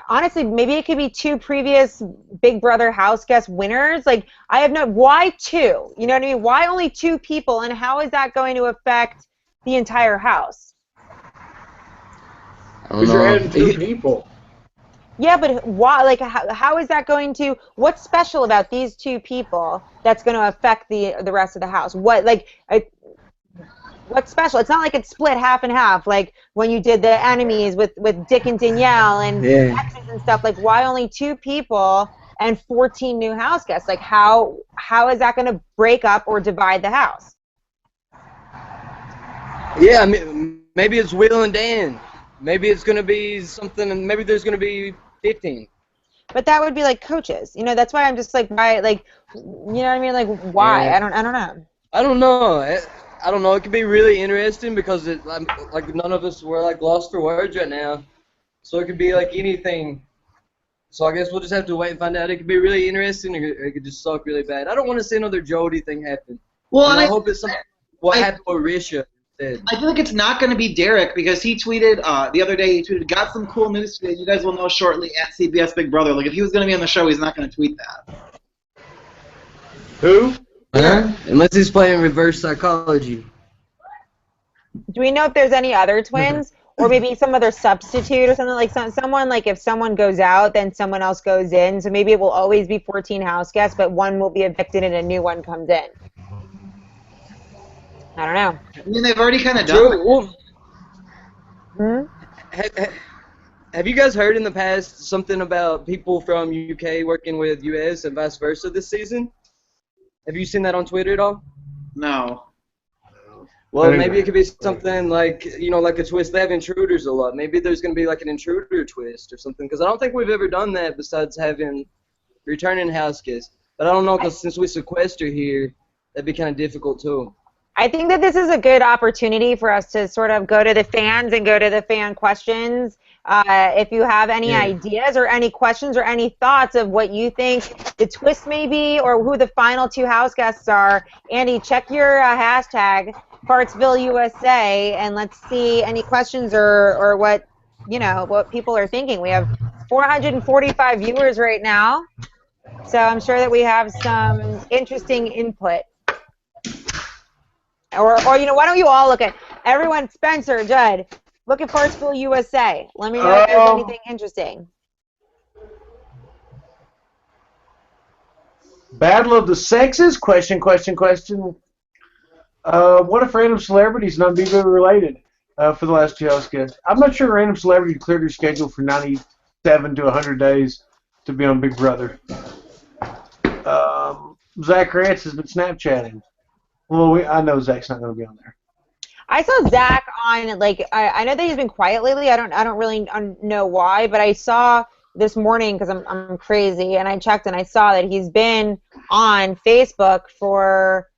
Honestly, maybe it could be 2 previous Big Brother house guest winners. Like, I have no. Why 2? You know what I mean? Why only 2 people? And how is that going to affect the entire house? Because you're adding 2 people. Yeah, but why? Like, how is that going to? What's special about these 2 people that's going to affect the rest of the house? What, like, What's special? It's not like it's split half and half, like when you did the enemies with Dick and Danielle and Yeah. exes and stuff. Like, why only 2 people and 14 new house guests? Like, how is that going to break up or divide the house? Yeah, I mean, maybe it's Will and Dan. Maybe it's gonna be something, and maybe there's gonna be 15. But that would be like coaches. That's why I'm just like, why? Like, you know what I mean? Like, why? Yeah. I don't know. I don't know. I don't know. It could be really interesting because like none of us were like lost for words right now, so it could be like anything. So I guess we'll just have to wait and find out. It could be really interesting, or it could just suck really bad. I don't want to see another Jody thing happen. Well, And and I hope it's something what happened with Risha instead. I feel like it's not going to be Derek because he tweeted the other day. He tweeted, "Got some cool news today. You guys will know shortly at CBS Big Brother." Like if he was going to be on the show, he's not going to tweet that. Who? Unless he's playing reverse psychology. Do we know if there's any other twins? Or maybe some other substitute or something, like someone, like if someone goes out, then someone else goes in. So maybe it will always be 14 house guests, but one will be evicted and a new one comes in. I don't know. I mean, they've already kind of done it. Well, have you guys heard in the past something about people from UK working with US and vice versa this season? Have you seen that on Twitter at all? No. Well, maybe it could be something like, like a twist. They have intruders a lot. Maybe there's going to be like an intruder twist or something, because I don't think we've ever done that besides having returning house guests. But I don't know, because since we sequester here, that'd be kind of difficult too. I think that this is a good opportunity for us to sort of go to the fans and go to the fan questions. If you have any ideas or any questions or any thoughts of what you think the twist may be or who the final 2 house guests are, Andy, check your hashtag Partsville USA and let's see any questions or what people are thinking. We have 445 viewers right now, so I'm sure that we have some interesting input. Or why don't you all look at everyone? Spencer, Judd, look at Partsville USA. Let me know if there's anything interesting. Battle of the Sexes? Question. What if random celebrities not be very related for the last 2 house guests? I'm not sure random celebrity cleared her schedule for 97 to 100 days to be on Big Brother. Zach Rance has been Snapchatting. Well, I know Zach's not going to be on there. I saw Zach on, like, I know that he's been quiet lately. I don't really know why, but I saw this morning because I'm crazy, and I checked and I saw that he's been on Facebook for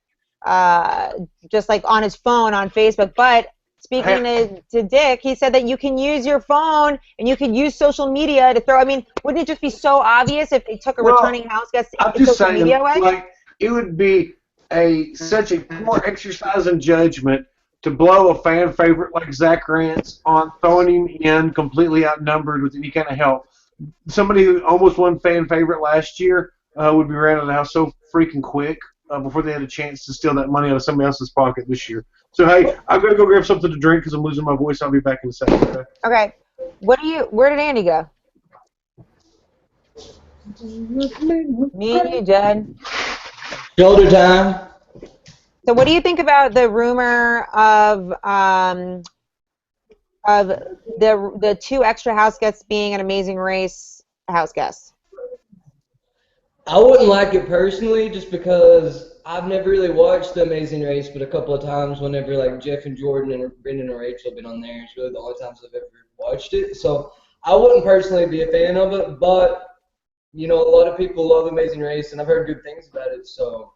just like on his phone on Facebook. But speaking to Dick, he said that you can use your phone and you can use social media to throw. I mean, wouldn't it just be so obvious if they took a returning house guest social media away? Like, it would be such a poor exercise in judgment to blow a fan favorite like Zach Rance on throwing him in completely outnumbered with any kind of help. Somebody who almost won fan favorite last year would be ran out of the house so freaking quick before they had a chance to steal that money out of somebody else's pocket this year. So, hey, I'm going to go grab something to drink because I'm losing my voice. I'll be back in a second. Okay. Where did Andy go? Me and you, Judd. Shoulder time. So what do you think about the rumor of the 2 extra house guests being an Amazing Race house guests? I wouldn't like it personally just because I've never really watched The Amazing Race, but a couple of times whenever like Jeff and Jordan and Brendan and Rachel have been on there, it's really the only times I've ever watched it. So I wouldn't personally be a fan of it, but a lot of people love Amazing Race and I've heard good things about it, so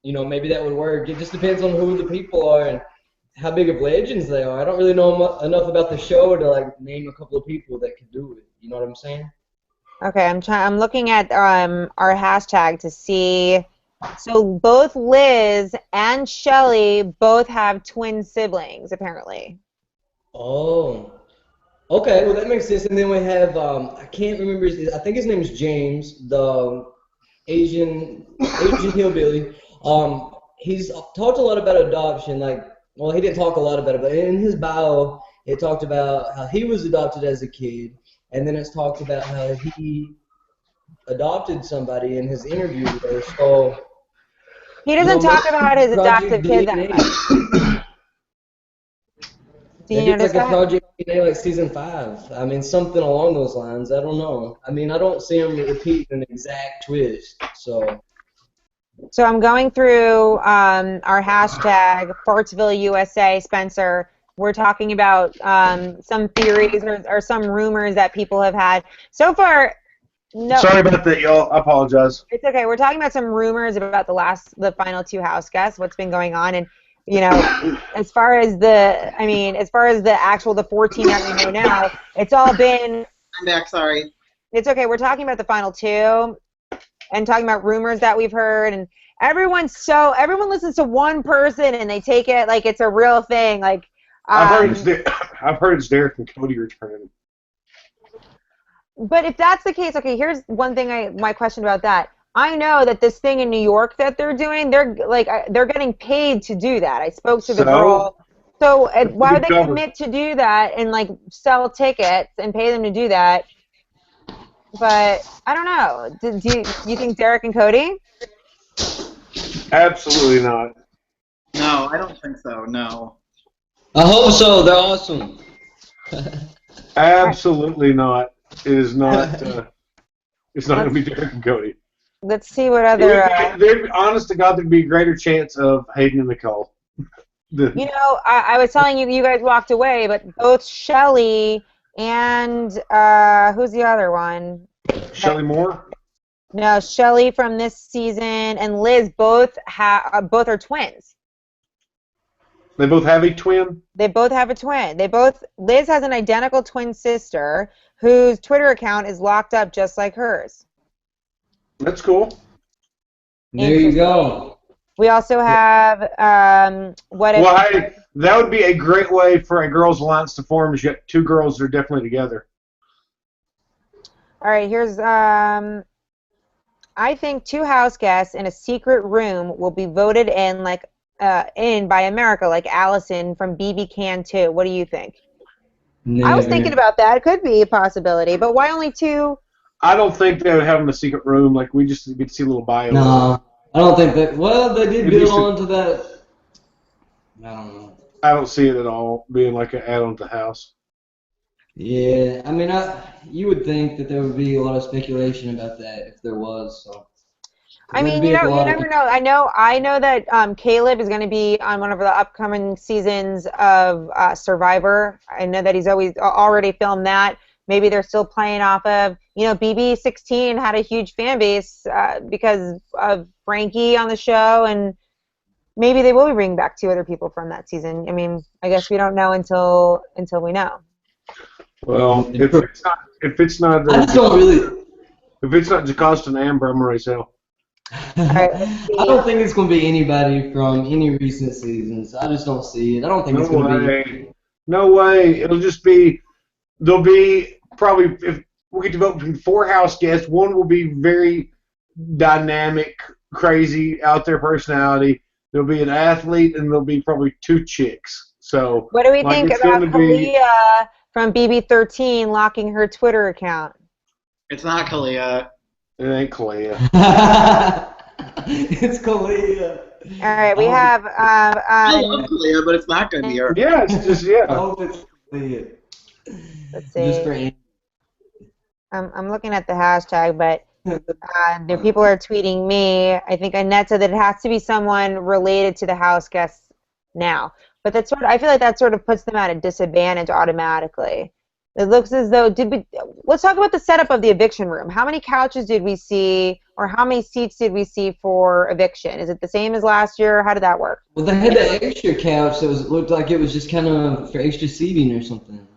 maybe that would work. It just depends on who the people are and how big of legends they are. I don't really know enough about the show to like name a couple of people that could do it. You know what I'm saying? Okay, I'm looking at our hashtag to see. So both Liz and Shelly both have twin siblings apparently. Oh. Okay, well that makes sense. And then we have I can't remember I think his name is James, the Asian hillbilly. He's talked a lot about adoption, well, he didn't talk a lot about it, but in his bio, it talked about how he was adopted as a kid, and then it's talked about how he adopted somebody in his interview there, so... He doesn't talk about his adoptive kid that much. Do you Maybe it's notice like a that? Project May, like season 5. I mean, something along those lines. I don't know. I mean, I don't see them repeat an exact twist. So So I'm going through our hashtag Fartsville USA, Spencer. We're talking about some theories or some rumors that people have had. So far, no. Sorry about that, y'all. I apologize. It's okay. We're talking about some rumors about the final 2 house guests, what's been going on, and you know, as far as the 14 that we know now, it's all been. I'm back. Sorry. It's okay. We're talking about the final 2, and talking about rumors that we've heard, and everyone listens to one person and they take it like it's a real thing. Like, I've heard it's Derek and Cody returning. but if that's the case, okay, here's one thing my question about that. I know that this thing in New York that they're doing, they're getting paid to do that. I spoke to the girl. So why would they commit to do that and like sell tickets and pay them to do that? But I don't know. Do you think Derek and Cody? Absolutely not. No, I don't think so. No. I hope so. They're awesome. Absolutely not. It is not. It's not going to be Derek and Cody. Let's see what other. Honest to God, there'd be a greater chance of Hayden and Nicole. You know, I was telling you guys walked away, but both Shelly and who's the other one? Shelly Moore? No, Shelly from this season and Liz both are twins. They both have a twin? They both have a twin. Liz has an identical twin sister whose Twitter account is locked up just like hers. That's cool. There you go. We also have that would be a great way for a girls' alliance to form. Is yet 2 girls that are definitely together. All right, here's I think 2 house guests in a secret room will be voted in by America, like Allison from BB Can 2. What do you think? Never. I was thinking about that. It could be a possibility, but why only 2? I don't think they would have them in a secret room. Like, we just get to see a little bio. No, I don't think that. Well, they did build on to that. I don't know. I don't see it at all being like an add-on to the house. Yeah, I mean, you would think that there would be a lot of speculation about that if there was. So. I mean, you never know. I know that Caleb is going to be on one of the upcoming seasons of Survivor. I know that he's already filmed that. Maybe they're still playing off of, BB16 had a huge fan base because of Frankie on the show, and maybe they will be bringing back 2 other people from that season. I mean, I guess we don't know until we know. Well, if it's not I just don't really. If it's not Jacosta and Amber, I'm ready to sell. Right, I don't think it's going to be anybody from any recent seasons. I just don't see it. I don't think it's going to be. No way. It'll just be. There'll be probably, if we get to vote between 4 house guests, one will be very dynamic, crazy, out there personality. There'll be an athlete, and there'll be probably 2 chicks. So. What do we think about Kalia from BB13 locking her Twitter account? It's not Kalia. It ain't Kalia. It's Kalia. All right, we have. I love Kalia, but it's not going to be her. Yeah, it's just I hope it's Kalia. Let's see. Just for I'm looking at the hashtag, but the people are tweeting me. I think Annette said that it has to be someone related to the house guests now. But I feel like that sort of puts them at a disadvantage automatically. It looks as though let's talk about the setup of the eviction room. How many couches did we see, or how many seats did we see for eviction? Is it the same as last year? How did that work? Well, they had that extra couch that looked like it was just kind of for extra seating or something.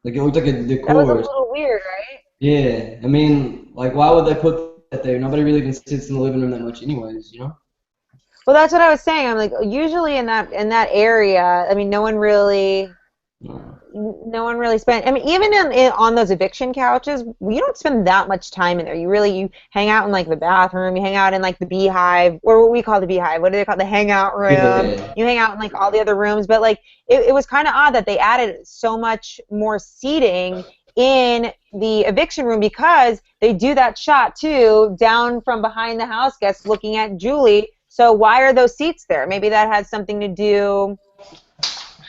Like it looked like a decor. That was a little weird, right? Yeah, I mean, like why would they put that there? Nobody really even sits in the living room that much, anyways, Well, that's what I was saying. I'm like, usually in that area, I mean, no one really spent. I mean, even on those eviction couches, you don't spend that much time in there. You hang out in like the bathroom. You hang out in like the beehive, or what we call the beehive. What do they call it? The hangout room? Yeah. You hang out in like all the other rooms. But like, it was kind of odd that they added so much more seating in the eviction room, because they do that shot too down from behind the house guests looking at Julie. So why are those seats there? Maybe that had something to do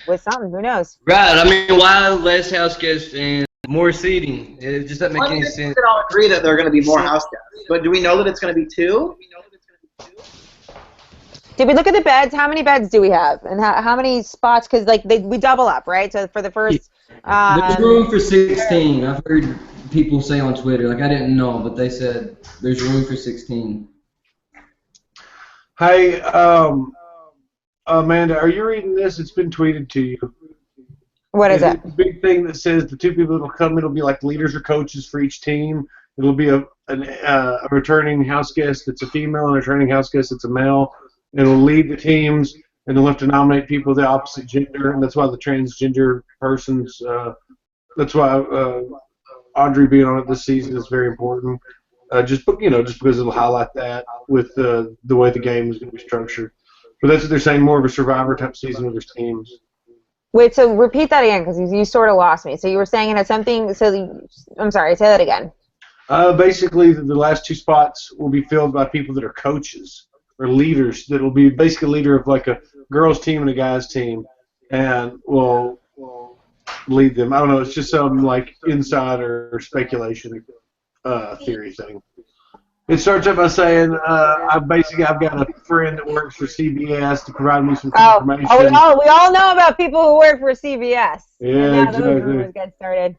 with something. Who knows? Right. I mean, why less house guests and more seating? It just doesn't make any We sense. can all agree that there are going to be more house guests, but do we know that it's going to be 2? Did we look at the beds? How many beds do we have, and how many spots? Because like we double up, right? So for the first, There's room for 16. I've heard people say on Twitter, like I didn't know, but they said there's room for 16. Hey, Amanda, are you reading this? It's been tweeted to you. what is it? It's a big thing that says the 2 people that will come in will be like leaders or coaches for each team. It'll be a returning house guest that's a female and a returning house guest that's a male. It'll lead the teams, and they'll have to nominate people of the opposite gender, and that's why the transgender persons. That's why Audrey being on it this season is very important. Just because it'll highlight that with the way the game is going to be structured. But that's what they're saying, more of a Survivor type season with their teams. Wait, so repeat that again, because you sort of lost me. So you were saying it has something. I'm sorry. Say that again. Basically, the last 2 spots will be filled by people that are coaches or leaders. That'll be basically a leader of like a girls' team and a guys' team, and will lead them. I don't know. It's just some like insider speculation theory thing. It starts out by saying, I've got a friend that works for CBS to provide me some information. We all know about people who work for CBS. Yeah, exactly. Those rumors get started.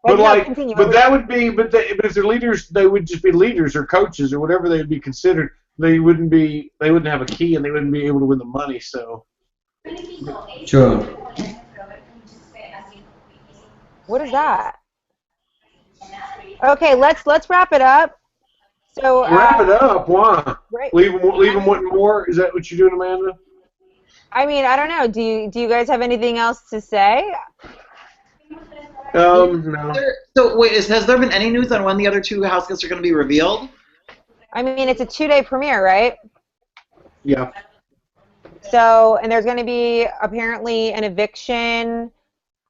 But if they're leaders, they would just be leaders or coaches or whatever they would be considered. They wouldn't have a key, and they wouldn't be able to win the money. So. Sure. What is that? Okay, let's wrap it up. So wrap it up. Why? Right. Leave them wanting more. Is that what you're doing, Amanda? I mean, I don't know. Do you guys have anything else to say? No. So wait, has there been any news on when the other 2 house guests are going to be revealed? I mean, it's a 2-day premiere, right? Yeah. So, and there's going to be apparently an eviction.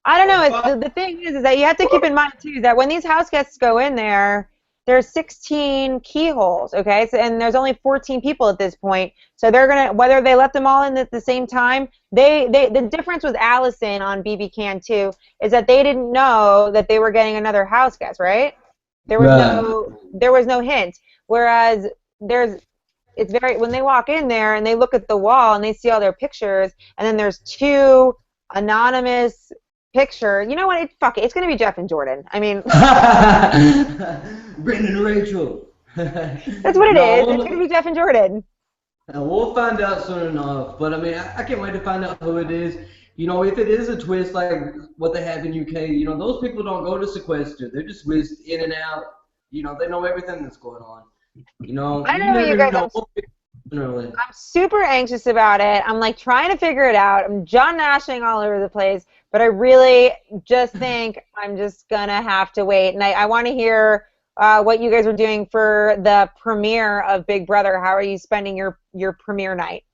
I don't know. The thing is that you have to keep in mind too that when these house guests go in there, there's 16 keyholes, okay? So, and there's only 14 people at this point. So they're gonna, whether they let them all in at the same time, the difference with Allison on BB Can 2 is that they didn't know that they were getting another house guest, right? There was no hint. Whereas it's very, when they walk in there and they look at the wall and they see all their pictures, and then there's 2 anonymous picture. You know what? Fuck it. It's gonna be Jeff and Jordan. I mean, Brendan and Rachel. That's what it is. It's gonna be Jeff and Jordan. We'll find out soon enough. But I mean, I can't wait to find out who it is. You know, if it is a twist like what they have in UK, you know, those people don't go to sequester. They're just whisked in and out. You know, they know everything that's going on. You know, I know you guys. I'm super anxious about it. I'm like trying to figure it out. I'm John Nashing all over the place, but I really just think I'm just gonna have to wait. And I want to hear what you guys are doing for the premiere of Big Brother. How are you spending your premiere night?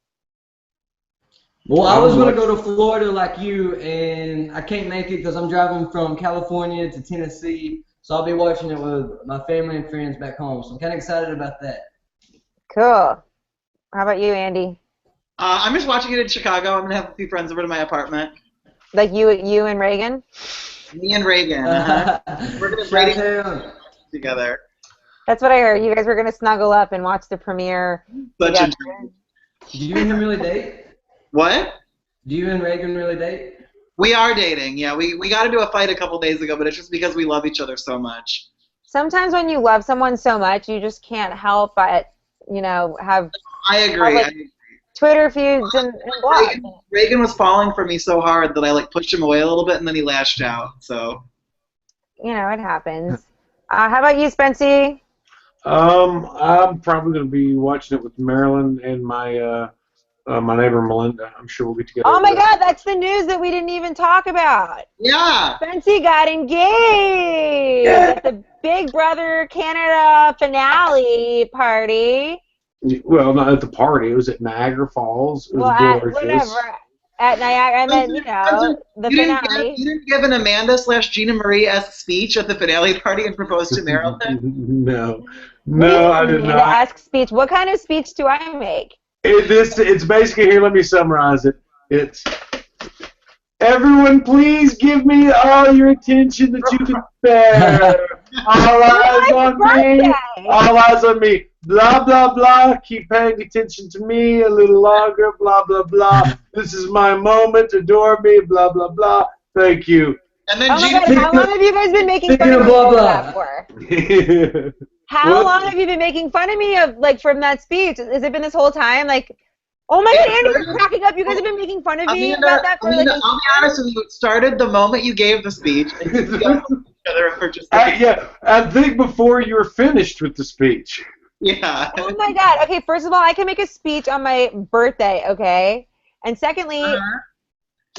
Well, I was gonna go to Florida like you, and I can't make it because I'm driving from California to Tennessee. So I'll be watching it with my family and friends back home. So I'm kind of excited about that. Cool. How about you, Andy? I'm just watching it in Chicago. I'm going to have a few friends over to my apartment. Like you and Reagan? Me and Reagan. We're going to rating together. That's what I heard. You guys were going to snuggle up and watch the premiere together. Do you and him really date? What? Do you and Reagan really date? We are dating, yeah. We got into a fight a couple days ago, but it's just because we love each other so much. Sometimes when you love someone so much, you just can't help but, have... I agree. Twitter feuds and blogs. Reagan was falling for me so hard that I pushed him away a little bit, and then he lashed out. So, it happens. How about you, Spency? I'm probably going to be watching it with Marilyn and my my neighbor Melinda. I'm sure we'll get together. Oh my God, that's the news that we didn't even talk about. Yeah. Spency got engaged at the Big Brother Canada finale party. Well, not at the party. It was at Niagara Falls. It was gorgeous. Whatever. At Niagara, I meant, the finale. You didn't give an Amanda/Gina Marie-esque speech at the finale party and propose to Marilyn? No, I did not. Amanda-esque speech. What kind of speech do I make? It's basically, here, let me summarize it. Everyone, please give me all your attention that you can spare. All eyes on me. All eyes on me. Blah, blah, blah. Keep paying attention to me a little longer. Blah, blah, blah. This is my moment. Adore me. Blah, blah, blah. Thank you. And then Oh my Gina, God, how long have you guys been making fun of me Blah, for blah. that for? How What? long have you been making fun of me of like from that speech? Has it been this whole time? Like, oh my God, Andy, you're cracking up. You guys have been making fun of me about that for like Amanda, I'll be honest with you. It started the moment you gave the speech, and you guys looked at each other for just Yeah, I think before you were finished with the speech. yeah. Oh my God. Okay, first of all, I can make a speech on my birthday, okay? And secondly,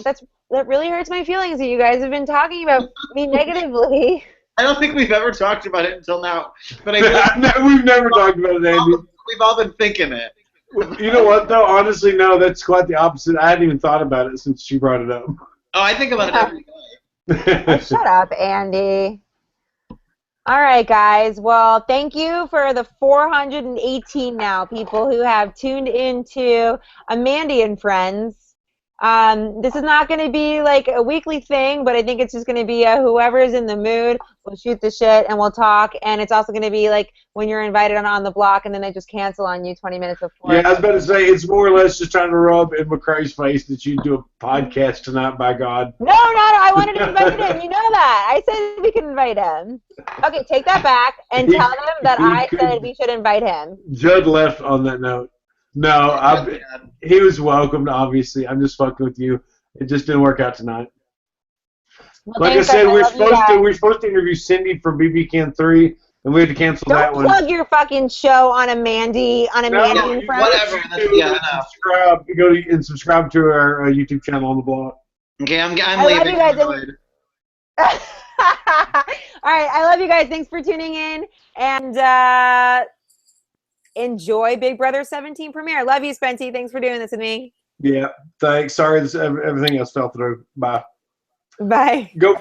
that really hurts my feelings that you guys have been talking about me negatively. I don't think we've ever talked about it until now, but We've never talked about it, Andy. we've all been thinking it. You know what, though? Honestly, no, that's quite the opposite. I hadn't even thought about it since she brought it up. Oh, I think about it every day. Oh, shut up, Andy. All right, guys. Well, thank you for the 418 now people who have tuned into AmAndy and Friends. This is not going to be like a weekly thing, but I think it's just going to be whoever's in the mood will shoot the shit and we'll talk. And it's also going to be like when you're invited on the block and then they just cancel on you 20 minutes before. Yeah, I was about to say, it's more or less just trying to rub in McCrae's face that you do a podcast tonight, by God. No, I wanted to invite him. You know that. I said we could invite him. Okay, take that back and tell them that I said we should invite him. Judd left on that note. No, he was welcomed, obviously. I'm just fucking with you. It just didn't work out tonight. Well, Like thanks, I said, guys. we're supposed to interview Cindy from BB Can 3, and we had to cancel that Don't one. plug your fucking show on AmAndy and Friends. Whatever. Subscribe. Go and subscribe to our YouTube channel on the blog. Okay, I'm I leaving. love you guys. All right, I love you guys. Thanks for tuning in, and enjoy Big Brother 17 premiere. Love you, Spency. Thanks for doing this with me. Yeah, thanks. Sorry, everything else fell through. Bye. Bye. Go.